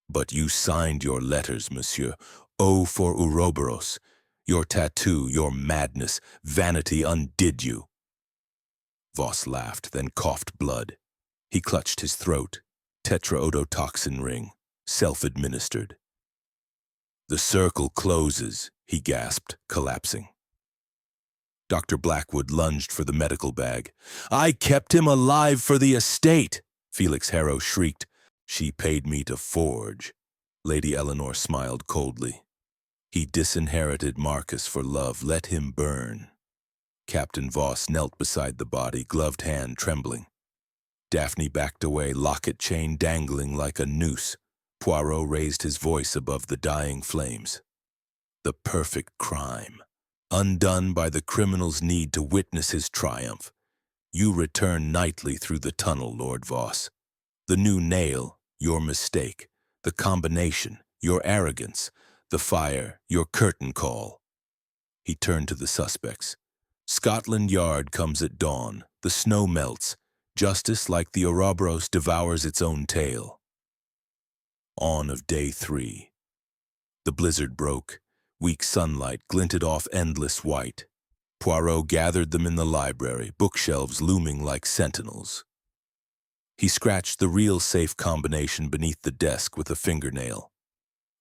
But you signed your letters, monsieur. O for Ouroboros. Your tattoo, your madness, vanity undid you. Voss laughed, then coughed blood. He clutched his throat. Tetraodotoxin ring, self-administered. The circle closes, he gasped, collapsing. Dr. Blackwood lunged for the medical bag. I kept him alive for the estate, Felix Harrow shrieked. She paid me to forge. Lady Eleanor smiled coldly. He disinherited Marcus for love. Let him burn. Captain Voss knelt beside the body, gloved hand trembling. Daphne backed away, locket chain dangling like a noose. Poirot raised his voice above the dying flames. The perfect crime, undone by the criminal's need to witness his triumph. You return nightly through the tunnel, Lord Voss. The new nail, your mistake. The combination, your arrogance. The fire, your curtain call. He turned to the suspects. Scotland Yard comes at dawn. The snow melts. Justice, like the Ouroboros, devours its own tail. On of day 3. The blizzard broke. Weak sunlight glinted off endless white. Poirot gathered them in the library, bookshelves looming like sentinels. He scratched the real safe combination beneath the desk with a fingernail.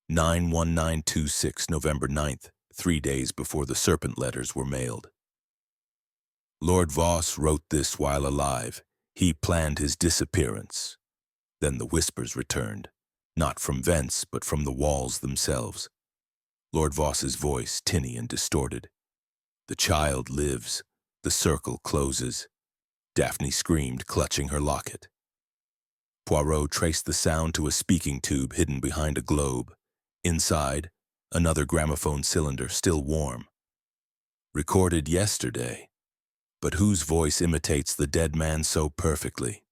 91926, November 9th, 3 days before the serpent letters were mailed. Lord Voss wrote this while alive. He planned his disappearance. Then the whispers returned, not from vents, but from the walls themselves. Lord Voss's voice, tinny and distorted. The child lives. The circle closes. Daphne screamed, clutching her locket. Poirot traced the sound to a speaking tube hidden behind a globe. Inside, another gramophone cylinder, still warm. Recorded yesterday. But whose voice imitates the dead man so perfectly?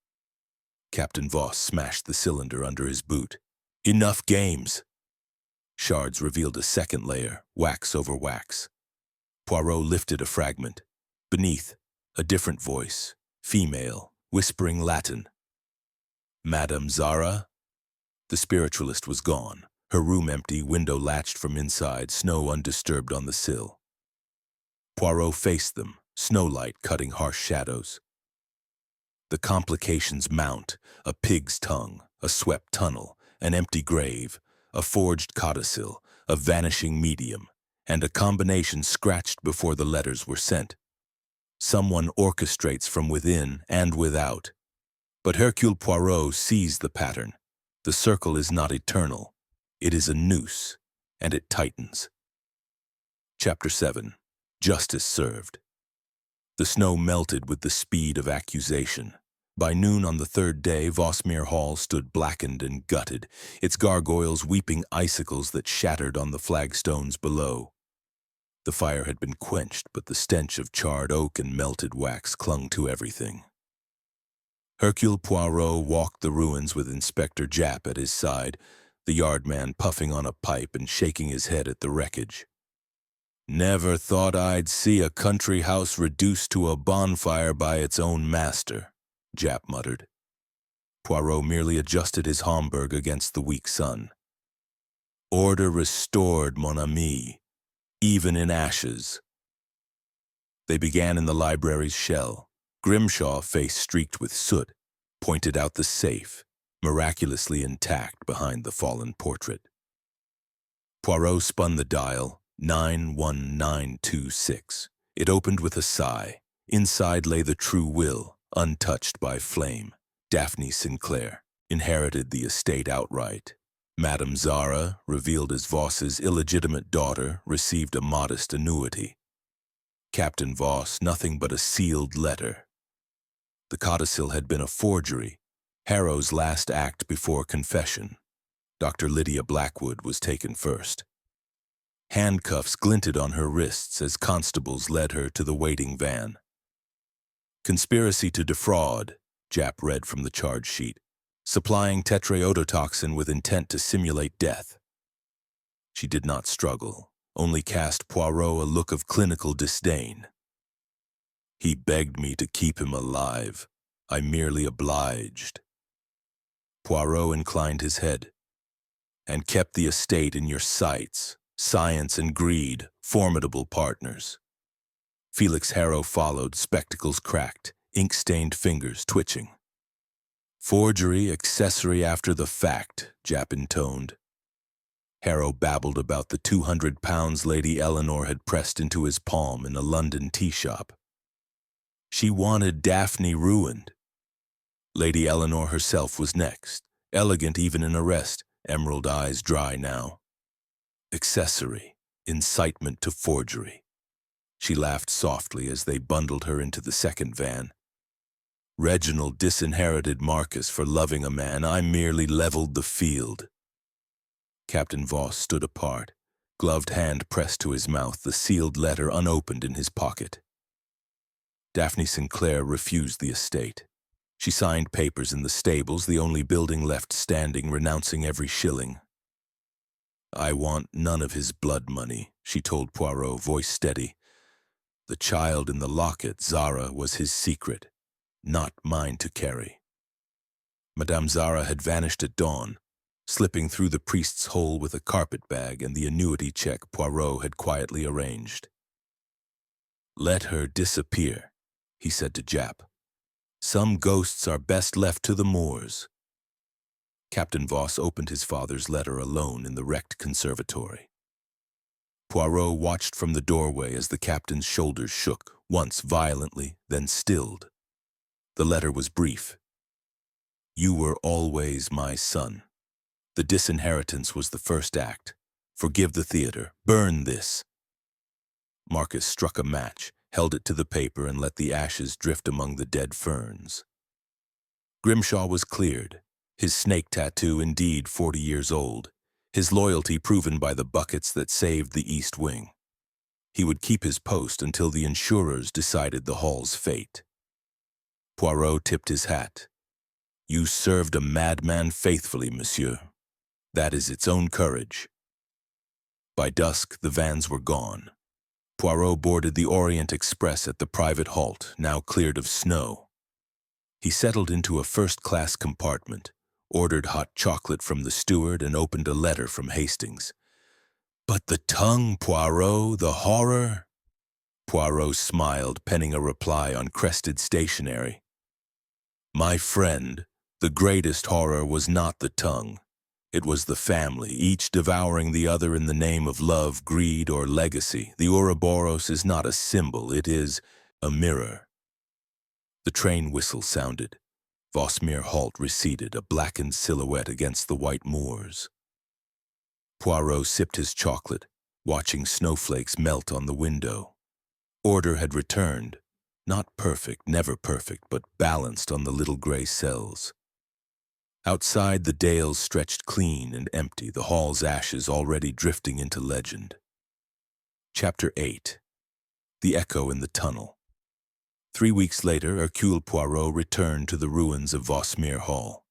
Captain Voss smashed the cylinder under his boot. Enough games! Shards revealed a second layer, wax over wax. Poirot lifted a fragment. Beneath, a different voice, female, whispering Latin. Madame Zara? The spiritualist was gone, her room empty, window latched from inside, snow undisturbed on the sill. Poirot faced them, snowlight cutting harsh shadows. The complications mount, a pig's tongue, a swept tunnel, an empty grave, a forged codicil, a vanishing medium, and a combination scratched before the letters were sent. Someone orchestrates from within and without. But Hercule Poirot sees the pattern. The circle is not eternal. It is a noose, and it tightens. Chapter 7. Justice served. The snow melted with the speed of accusation. By noon on the third day, Vosmere Hall stood blackened and gutted, its gargoyles weeping icicles that shattered on the flagstones below. The fire had been quenched, but the stench of charred oak and melted wax clung to everything. Hercule Poirot walked the ruins with Inspector Japp at his side, the yardman puffing on a pipe and shaking his head at the wreckage. "Never thought I'd see a country house reduced to a bonfire by its own master," Japp muttered. Poirot merely adjusted his Homburg against the weak sun. "Order restored, mon ami, even in ashes." They began in the library's shell. Grimshaw, face streaked with soot, pointed out the safe, miraculously intact behind the fallen portrait. Poirot spun the dial, 91926. It opened with a sigh. Inside lay the true will, untouched by flame. Daphne Sinclair inherited the estate outright. Madame Zara, revealed as Voss's illegitimate daughter, received a modest annuity. Captain Voss, nothing but a sealed letter. The codicil had been a forgery, Harrow's last act before confession. Dr. Lydia Blackwood was taken first. Handcuffs glinted on her wrists as constables led her to the waiting van. "Conspiracy to defraud," Japp read from the charge sheet. "Supplying tetraiodotoxin with intent to simulate death." She did not struggle, only cast Poirot a look of clinical disdain. "He begged me to keep him alive. I merely obliged." Poirot inclined his head. "And kept the estate in your sights. Science and greed, formidable partners." Felix Harrow followed, spectacles cracked, ink-stained fingers twitching. "Forgery, accessory after the fact," Japp intoned. Harrow babbled about the 200 pounds Lady Eleanor had pressed into his palm in a London tea shop. She wanted Daphne ruined. Lady Eleanor herself was next, elegant even in arrest, emerald eyes dry now. Accessory, incitement to forgery. She laughed softly as they bundled her into the second van. "Reginald disinherited Marcus for loving a man. I merely leveled the field." Captain Voss stood apart, gloved hand pressed to his mouth, the sealed letter unopened in his pocket. Daphne Sinclair refused the estate. She signed papers in the stables, the only building left standing, renouncing every shilling. "I want none of his blood money," she told Poirot, voice steady. "The child in the locket, Zara, was his secret, not mine to carry." Madame Zara had vanished at dawn, slipping through the priest's hole with a carpet bag and the annuity check Poirot had quietly arranged. "Let her disappear," he said to Japp. "Some ghosts are best left to the moors." Captain Voss opened his father's letter alone in the wrecked conservatory. Poirot watched from the doorway as the captain's shoulders shook, once violently, then stilled. The letter was brief. "You were always my son. The disinheritance was the first act. Forgive the theater. Burn this." Marcus struck a match, held it to the paper, and let the ashes drift among the dead ferns. Grimshaw was cleared, his snake tattoo indeed 40 years old, his loyalty proven by the buckets that saved the East Wing. He would keep his post until the insurers decided the hall's fate. Poirot tipped his hat. "You served a madman faithfully, monsieur. That is its own courage." By dusk, the vans were gone. Poirot boarded the Orient Express at the private halt, now cleared of snow. He settled into a first-class compartment, ordered hot chocolate from the steward, and opened a letter from Hastings. "But the tongue, Poirot, the horror?" Poirot smiled, penning a reply on crested stationery. "My friend, the greatest horror was not the tongue. It was the family, each devouring the other in the name of love, greed, or legacy. The Ouroboros is not a symbol, it is a mirror." The train whistle sounded. Vosmere Halt receded, a blackened silhouette against the white moors. Poirot sipped his chocolate, watching snowflakes melt on the window. Order had returned, Not perfect, never perfect, but balanced on the little gray cells. Outside, the dales stretched clean and empty, the hall's ashes already drifting into legend. Chapter 8. The Echo in the Tunnel. 3 weeks later, Hercule Poirot returned to the ruins of Vosmere Hall.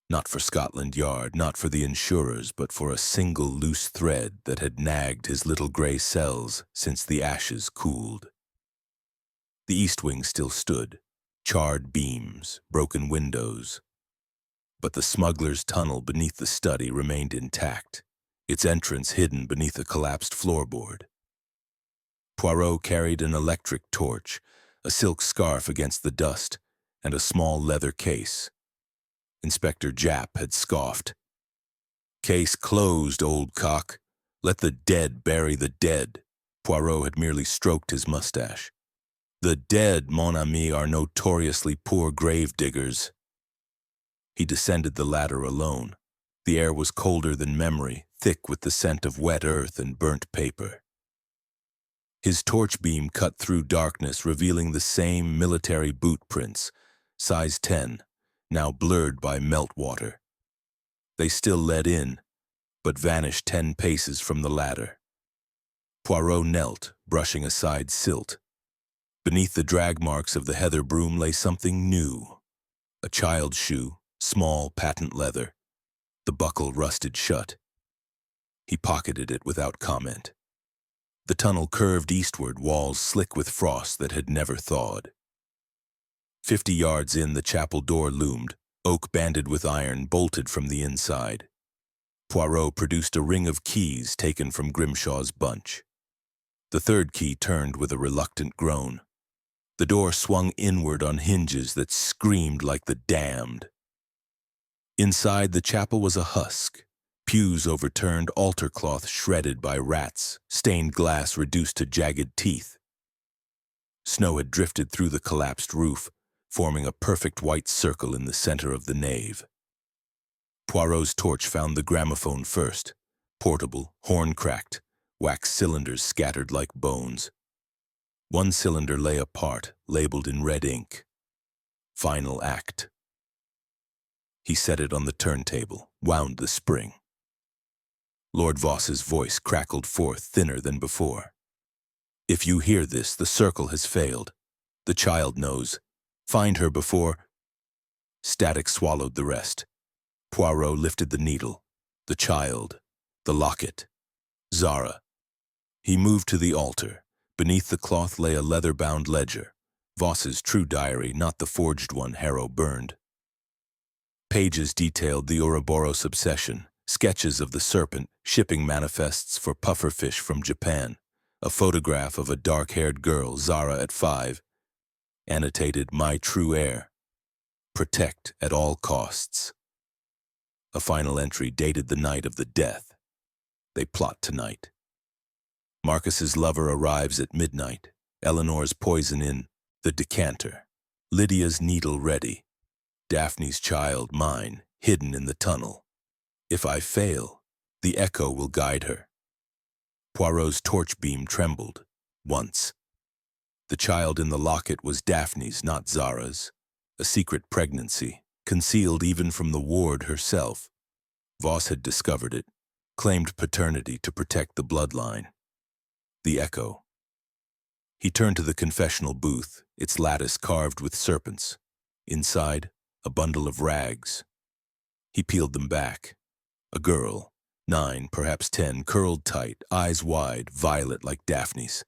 Not for Scotland Yard, not for the insurers, but for a single loose thread that had nagged his little gray cells since the ashes cooled. The east wing still stood, charred beams, broken windows. But the smuggler's tunnel beneath the study remained intact, its entrance hidden beneath a collapsed floorboard. Poirot carried an electric torch, a silk scarf against the dust, and a small leather case. Inspector Japp had scoffed. "Case closed, old cock. Let the dead bury the dead." Poirot had merely stroked his mustache. "The dead, mon ami, are notoriously poor grave diggers." He descended the ladder alone. The air was colder than memory, thick with the scent of wet earth and burnt paper. His torch beam cut through darkness, revealing the same military boot prints, size 10, now blurred by meltwater. They still led in, but vanished 10 paces from the ladder. Poirot knelt, brushing aside silt. Beneath the drag marks of the heather broom lay something new. A child's shoe, small patent leather. The buckle rusted shut. He pocketed it without comment. The tunnel curved eastward, walls slick with frost that had never thawed. 50 yards in, the chapel door loomed, oak banded with iron, bolted from the inside. Poirot produced a ring of keys taken from Grimshaw's bunch. The third key turned with a reluctant groan. The door swung inward on hinges that screamed like the damned. Inside, the chapel was a husk. Pews overturned, altar cloth shredded by rats, stained glass reduced to jagged teeth. Snow had drifted through the collapsed roof, forming a perfect white circle in the center of the nave. Poirot's torch found the gramophone first, portable, horn-cracked, wax cylinders scattered like bones. One cylinder lay apart, labeled in red ink. Final act. He set it on the turntable, wound the spring. Lord Voss's voice crackled forth, thinner than before. "If you hear this, the circle has failed. The child knows. Find her before—" Static swallowed the rest. Poirot lifted the needle. The child. The locket. Zara. He moved to the altar. Beneath the cloth lay a leather-bound ledger. Voss's true diary, not the forged one Harrow burned. Pages detailed the Ouroboros obsession, sketches of the serpent, shipping manifests for pufferfish from Japan, a photograph of a dark-haired girl, Zara at 5, annotated "My true heir. Protect at all costs." A final entry dated the night of the death. They plot tonight. Marcus's lover arrives at midnight. Eleanor's poison in the decanter. Lydia's needle ready. Daphne's child, mine, hidden in the tunnel. If I fail, the echo will guide her. Poirot's torch beam trembled. Once. The child in the locket was Daphne's, not Zara's. A secret pregnancy, concealed even from the ward herself. Voss had discovered it, claimed paternity to protect the bloodline. The echo. He turned to the confessional booth, its lattice carved with serpents. Inside, a bundle of rags. He peeled them back. A girl, 9, perhaps 10, curled tight, eyes wide, violet like Daphne's.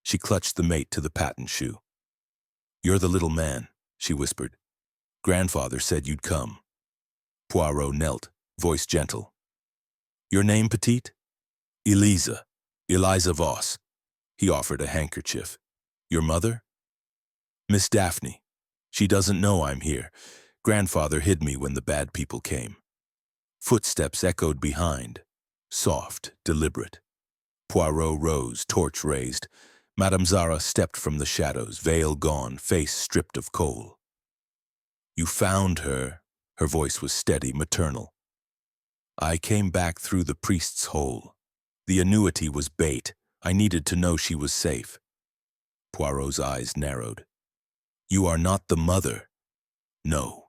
She clutched the mate to the patent shoe. "You're the little man," she whispered. "Grandfather said you'd come." Poirot knelt, voice gentle. "Your name, petite?" Eliza Voss." He offered a handkerchief. "Your mother?" "Miss Daphne. She doesn't know I'm here. Grandfather hid me when the bad people came." Footsteps echoed behind, soft, deliberate. Poirot rose, torch raised. Madame Zara stepped from the shadows, veil gone, face stripped of kohl. "You found her." Her voice was steady, maternal. "I came back through the priest's hole. The annuity was bait. I needed to know she was safe." Poirot's eyes narrowed. You are not the mother. No.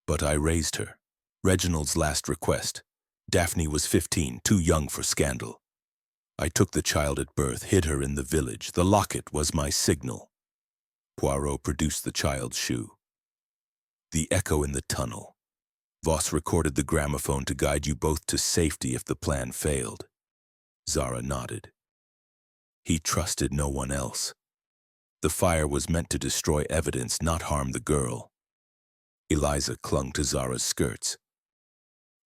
But I raised her. Reginald's last request. Daphne was 15, too young for scandal. I took the child at birth, hid her in the village. The locket was my signal. Poirot produced the child's shoe. The echo in the tunnel. Voss recorded the gramophone to guide you both to safety if the plan failed. Zara nodded. He trusted no one else. The fire was meant to destroy evidence, not harm the girl. Eliza clung to Zara's skirts.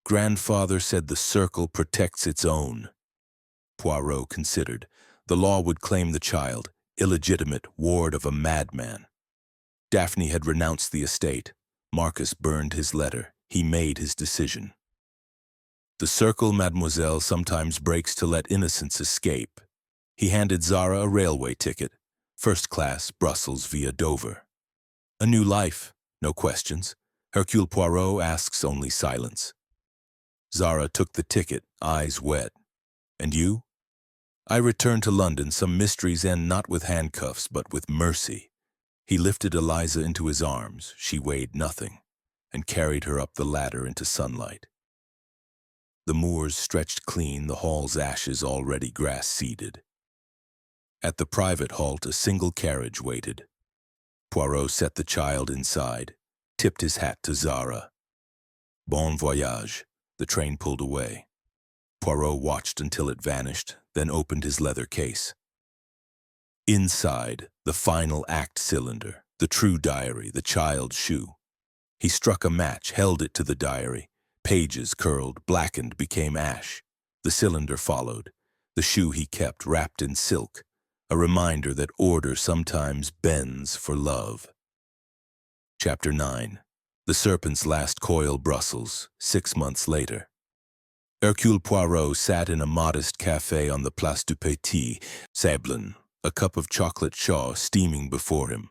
Grandfather said the circle protects its own. Poirot considered. The law would claim the child, illegitimate ward of a madman. Daphne had renounced the estate. Marcus burned his letter. He made his decision. The circle, mademoiselle, sometimes breaks to let innocence escape. He handed Zara a railway ticket, first class, Brussels via Dover. A new life, no questions. Hercule Poirot asks only silence. Zara took the ticket, eyes wet. And you? I returned to London, some mysteries end not with handcuffs, but with mercy. He lifted Eliza into his arms, she weighed nothing, and carried her up the ladder into sunlight. The moors stretched clean, the hall's ashes already grass-seeded. At the private halt, a single carriage waited. Poirot set the child inside, tipped his hat to Zara. Bon voyage. The train pulled away. Poirot watched until it vanished, then opened his leather case. Inside, the final act cylinder, the true diary, the child's shoe. He struck a match, held it to the diary. Pages curled, blackened, became ash. The cylinder followed. The shoe he kept, wrapped in silk. A reminder that order sometimes bends for love. Chapter 9. The Serpent's Last Coil, Brussels, 6 months later. Hercule Poirot sat in a modest café on the Place du Petit, Sablon, a cup of chocolate chaud steaming before him.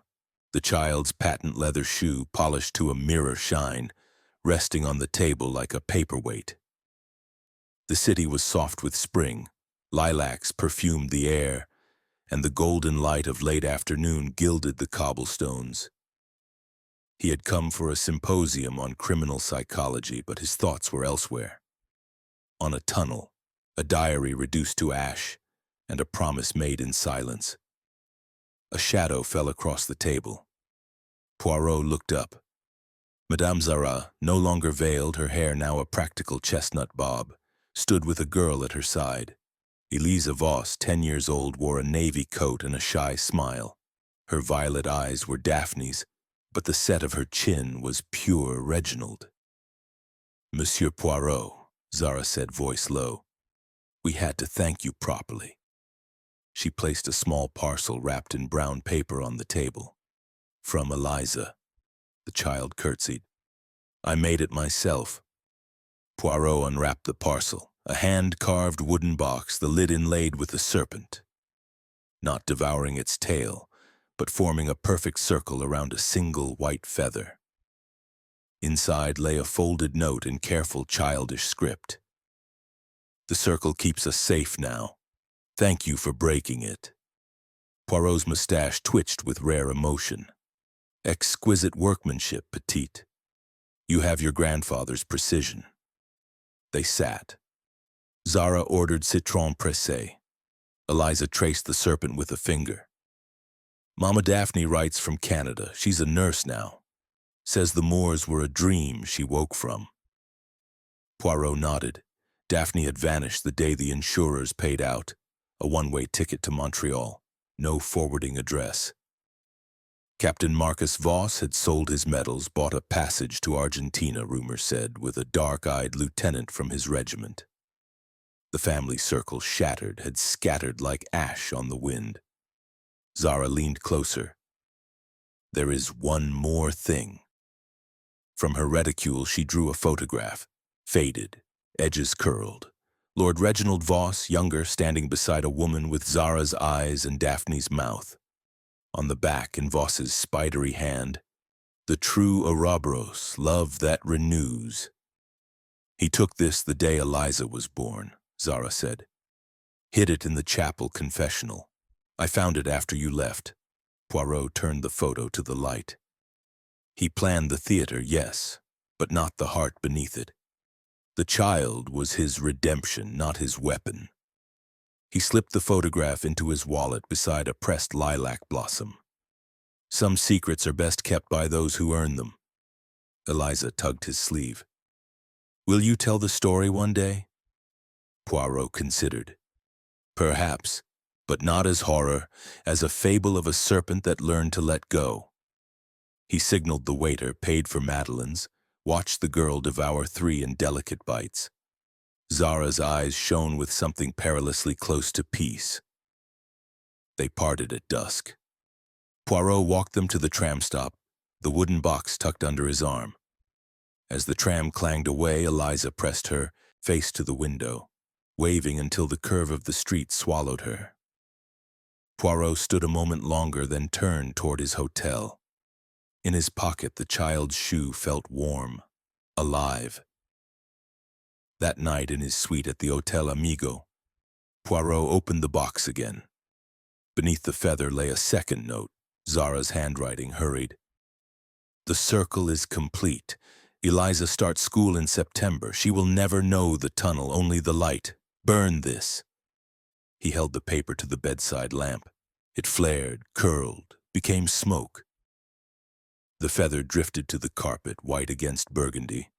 The child's patent leather shoe, polished to a mirror shine, resting on the table like a paperweight. The city was soft with spring. Lilacs perfumed the air, and the golden light of late afternoon gilded the cobblestones. He had come for a symposium on criminal psychology, but his thoughts were elsewhere. On a tunnel, a diary reduced to ash, and a promise made in silence. A shadow fell across the table. Poirot looked up. Madame Zara, no longer veiled, her hair now a practical chestnut bob, stood with a girl at her side. Eliza Voss, 10 years old, wore a navy coat and a shy smile. Her violet eyes were Daphne's, but the set of her chin was pure Reginald. Monsieur Poirot, Zara said, voice low, we had to thank you properly. She placed a small parcel wrapped in brown paper on the table. From Eliza. The child curtsied. I made it myself. Poirot unwrapped the parcel, a hand-carved wooden box, the lid inlaid with a serpent. Not devouring its tail, but forming a perfect circle around a single white feather. Inside lay a folded note in careful childish script. The circle keeps us safe now. Thank you for breaking it. Poirot's mustache twitched with rare emotion. Exquisite workmanship, petite. You have your grandfather's precision. They sat. Zara ordered citron pressé. Eliza traced the serpent with a finger. Mama Daphne writes from Canada. She's a nurse now. Says the moors were a dream she woke from. Poirot nodded. Daphne had vanished the day the insurers paid out. A one-way ticket to Montreal. No forwarding address. Captain Marcus Voss had sold his medals, bought a passage to Argentina, rumor said, with a dark-eyed lieutenant from his regiment. The family circle shattered, had scattered like ash on the wind. Zara leaned closer. There is one more thing. From her reticule she drew a photograph, faded, edges curled. Lord Reginald Voss, younger, standing beside a woman with Zara's eyes and Daphne's mouth. On the back, in Voss's spidery hand, the true Ouroboros, love that renews. He took this the day Eliza was born, Zara said. Hid it in the chapel confessional. I found it after you left. Poirot turned the photo to the light. He planned the theater, yes, but not the heart beneath it. The child was his redemption, not his weapon. He slipped the photograph into his wallet beside a pressed lilac blossom. Some secrets are best kept by those who earn them. Eliza tugged his sleeve. Will you tell the story one day? Poirot considered. Perhaps, but not as horror, as a fable of a serpent that learned to let go. He signaled the waiter, paid for madeleines, watched the girl devour 3 in delicate bites. Zara's eyes shone with something perilously close to peace. They parted at dusk. Poirot walked them to the tram stop, the wooden box tucked under his arm. As the tram clanged away, Eliza pressed her face to the window, waving until the curve of the street swallowed her. Poirot stood a moment longer, then turned toward his hotel. In his pocket, the child's shoe felt warm, alive. That night in his suite at the Hotel Amigo, Poirot opened the box again. Beneath the feather lay a second note. Zara's handwriting hurried. The circle is complete. Eliza starts school in September. She will never know the tunnel, only the light. Burn this. He held the paper to the bedside lamp. It flared, curled, became smoke. The feather drifted to the carpet, white against burgundy.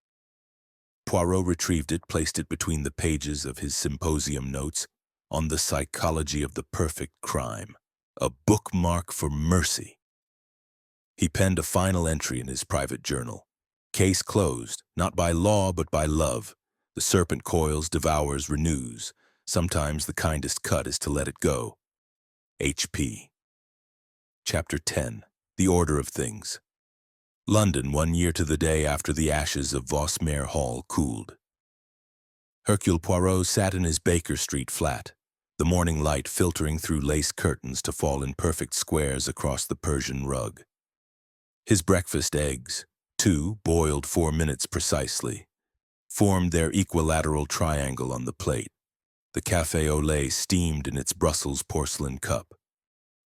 Poirot retrieved it, placed it between the pages of his symposium notes on the psychology of the perfect crime, a bookmark for mercy. He penned a final entry in his private journal. Case closed, not by law but by love. The serpent coils, devours, renews. Sometimes the kindest cut is to let it go. H.P. Chapter 10. The Order of Things. London, 1 year to the day after the ashes of Vosmere Hall cooled. Hercule Poirot sat in his Baker Street flat, the morning light filtering through lace curtains to fall in perfect squares across the Persian rug. His breakfast eggs, 2, boiled 4 minutes precisely, formed their equilateral triangle on the plate. The café au lait steamed in its Brussels porcelain cup.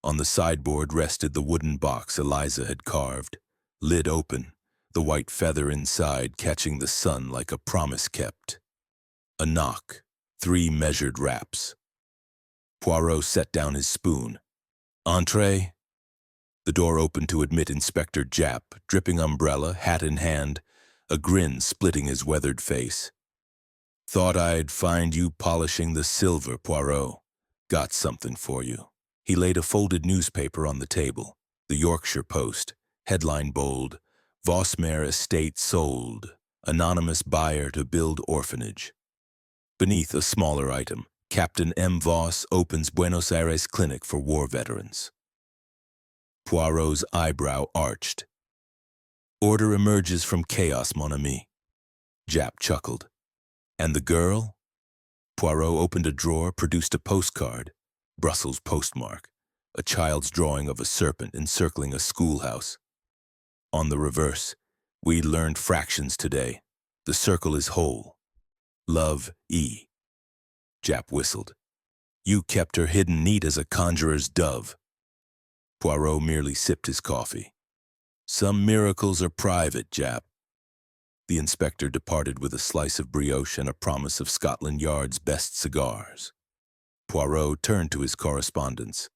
On the sideboard rested the wooden box Eliza had carved, lid open, the white feather inside catching the sun like a promise kept. A knock, 3 measured raps. Poirot set down his spoon. Entree? The door opened to admit Inspector Japp, dripping umbrella, hat in hand, a grin splitting his weathered face. Thought I'd find you polishing the silver, Poirot. Got something for you. He laid a folded newspaper on the table, the Yorkshire Post, headline bold, Vosmere estate sold, anonymous buyer to build orphanage. Beneath a smaller item, Captain M. Voss opens Buenos Aires clinic for war veterans. Poirot's eyebrow arched. Order emerges from chaos, mon ami. Japp chuckled. And the girl? Poirot opened a drawer, produced a postcard, Brussels postmark, a child's drawing of a serpent encircling a schoolhouse. On the reverse, we learned fractions today. The circle is whole. Love, E. Japp whistled. You kept her hidden neat as a conjurer's dove. Poirot merely sipped his coffee. Some miracles are private, Japp. The inspector departed with a slice of brioche and a promise of Scotland Yard's best cigars. Poirot turned to his correspondence.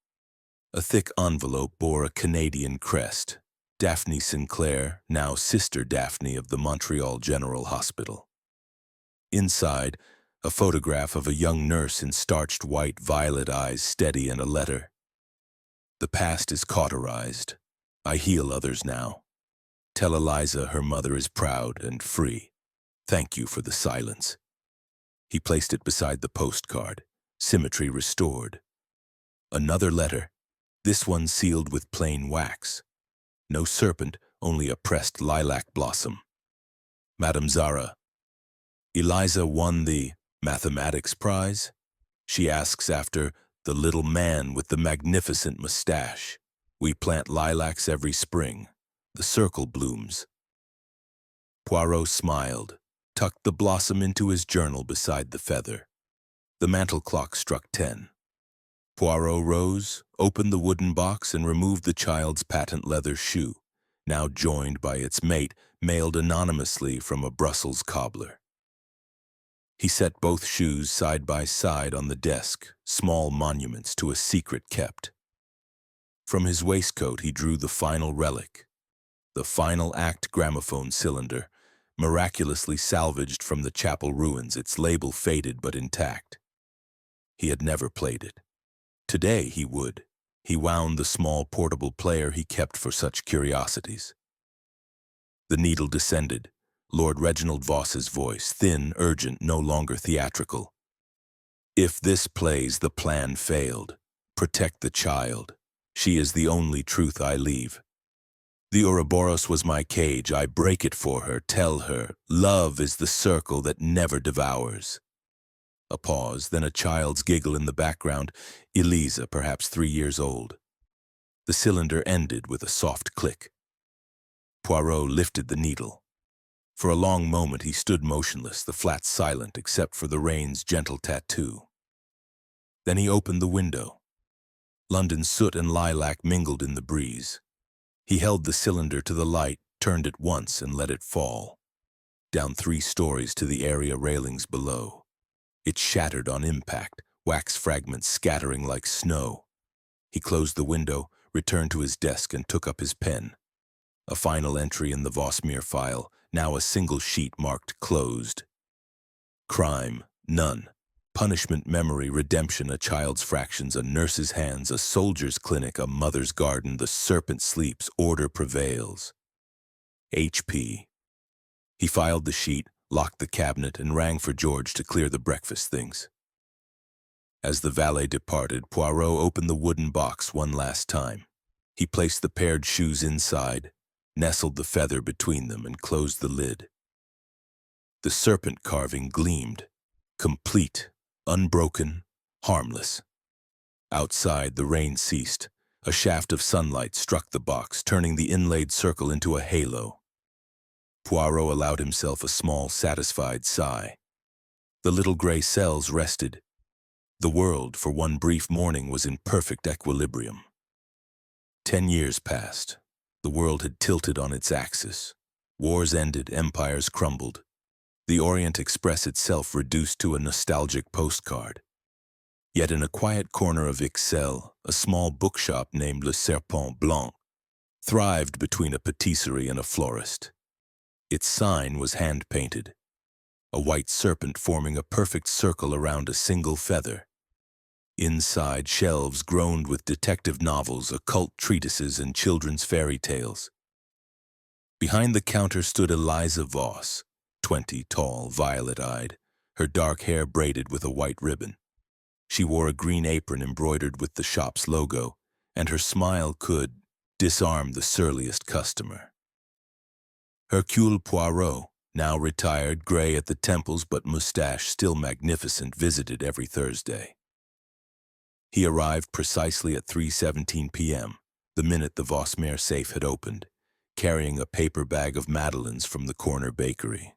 A thick envelope bore a Canadian crest, Daphne Sinclair, now Sister Daphne of the Montreal General Hospital. Inside, a photograph of a young nurse in starched white, violet eyes steady, and a letter. The past is cauterized. I heal others now. Tell Eliza her mother is proud and free. Thank you for the silence. He placed it beside the postcard, symmetry restored. Another letter, this one sealed with plain wax. No serpent, only a pressed lilac blossom. Madame Zara, Eliza won the mathematics prize? She asks after the little man with the magnificent mustache. We plant lilacs every spring. The circle blooms. Poirot smiled, tucked the blossom into his journal beside the feather. The mantel clock struck 10. Poirot rose, opened the wooden box, and removed the child's patent leather shoe, now joined by its mate, mailed anonymously from a Brussels cobbler. He set both shoes side by side on the desk, small monuments to a secret kept. From his waistcoat he drew the final relic, the final act gramophone cylinder, miraculously salvaged from the chapel ruins, its label faded but intact. He had never played it. Today he would. He wound the small portable player he kept for such curiosities. The needle descended. Lord Reginald Voss's voice, thin, urgent, no longer theatrical. If this plays, the plan failed. Protect the child. She is the only truth I leave. The Ouroboros was my cage. I break it for her. Tell her, love is the circle that never devours. A pause, then a child's giggle in the background. Eliza, perhaps 3 years old. The cylinder ended with a soft click. Poirot lifted the needle. For a long moment he stood motionless, the flat silent except for the rain's gentle tattoo. Then he opened the window. London's soot and lilac mingled in the breeze. He held the cylinder to the light, turned it once, and let it fall. Down 3 stories to the area railings below. It shattered on impact, wax fragments scattering like snow. He closed the window, returned to his desk, and took up his pen. A final entry in the Vossmere file, now a single sheet marked closed. Crime, none. Punishment, memory, redemption, a child's fractions, a nurse's hands, a soldier's clinic, a mother's garden, the serpent sleeps, order prevails. HP. He filed the sheet, locked the cabinet, and rang for George to clear the breakfast things. As the valet departed, Poirot opened the wooden box one last time. He placed the paired shoes inside, nestled the feather between them, and closed the lid. The serpent carving gleamed, complete, unbroken, harmless. Outside, the rain ceased. A shaft of sunlight struck the box, turning the inlaid circle into a halo. Poirot allowed himself a small, satisfied sigh. The little gray cells rested. The world, for one brief morning, was in perfect equilibrium. 10 years passed. The world had tilted on its axis. Wars ended, empires crumbled. The Orient Express itself reduced to a nostalgic postcard. Yet in a quiet corner of Ixelles, a small bookshop named Le Serpent Blanc thrived between a patisserie and a florist. Its sign was hand-painted, a white serpent forming a perfect circle around a single feather. Inside, shelves groaned with detective novels, occult treatises, and children's fairy tales. Behind the counter stood Eliza Voss, 20, tall, violet-eyed, her dark hair braided with a white ribbon. She wore a green apron embroidered with the shop's logo, and her smile could disarm the surliest customer. Hercule Poirot, now retired, gray at the temples but mustache still magnificent, visited every Thursday. He arrived precisely at 3:17 p.m., the minute the Vossmere safe had opened, carrying a paper bag of madeleines from the corner bakery.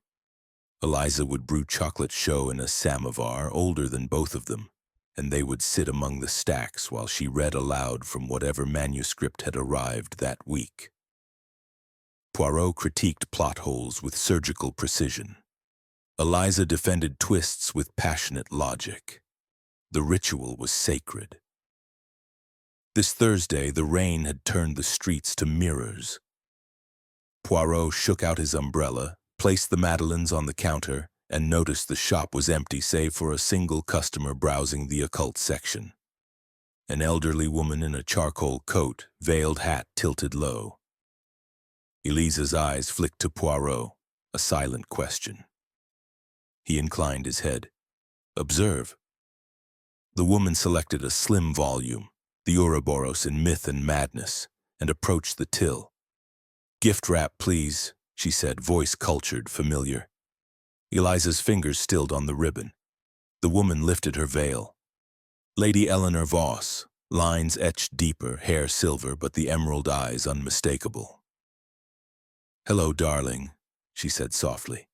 Eliza would brew chocolate chaud in a samovar older than both of them, and they would sit among the stacks while she read aloud from whatever manuscript had arrived that week. Poirot critiqued plot holes with surgical precision. Eliza defended twists with passionate logic. The ritual was sacred. This Thursday, the rain had turned the streets to mirrors. Poirot shook out his umbrella, placed the madeleines on the counter, and noticed the shop was empty save for a single customer browsing the occult section. An elderly woman in a charcoal coat, veiled hat tilted low. Eliza's eyes flicked to Poirot, a silent question. He inclined his head. Observe. The woman selected a slim volume, the Ouroboros in Myth and Madness, and approached the till. Gift wrap, please, she said, voice cultured, familiar. Eliza's fingers stilled on the ribbon. The woman lifted her veil. Lady Eleanor Voss, lines etched deeper, hair silver, but the emerald eyes unmistakable. Hello, darling, she said softly.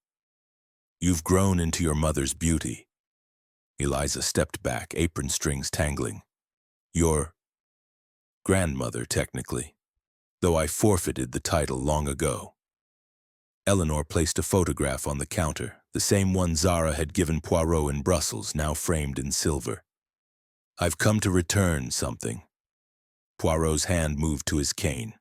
You've grown into your mother's beauty. Eliza stepped back, apron strings tangling. Your grandmother, technically, though I forfeited the title long ago. Eleanor placed a photograph on the counter, the same one Zara had given Poirot in Brussels, now framed in silver. I've come to return something. Poirot's hand moved to his cane.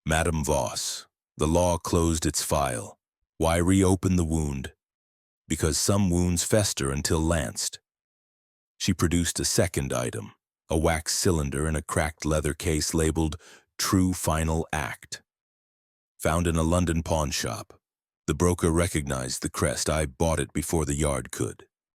Madame Voss, the law closed its file. Why reopen the wound? Because some wounds fester until lanced. She produced a second item, a wax cylinder in a cracked leather case labeled True Final Act. Found in a London pawn shop. The broker recognized the crest. I bought it before the yard could.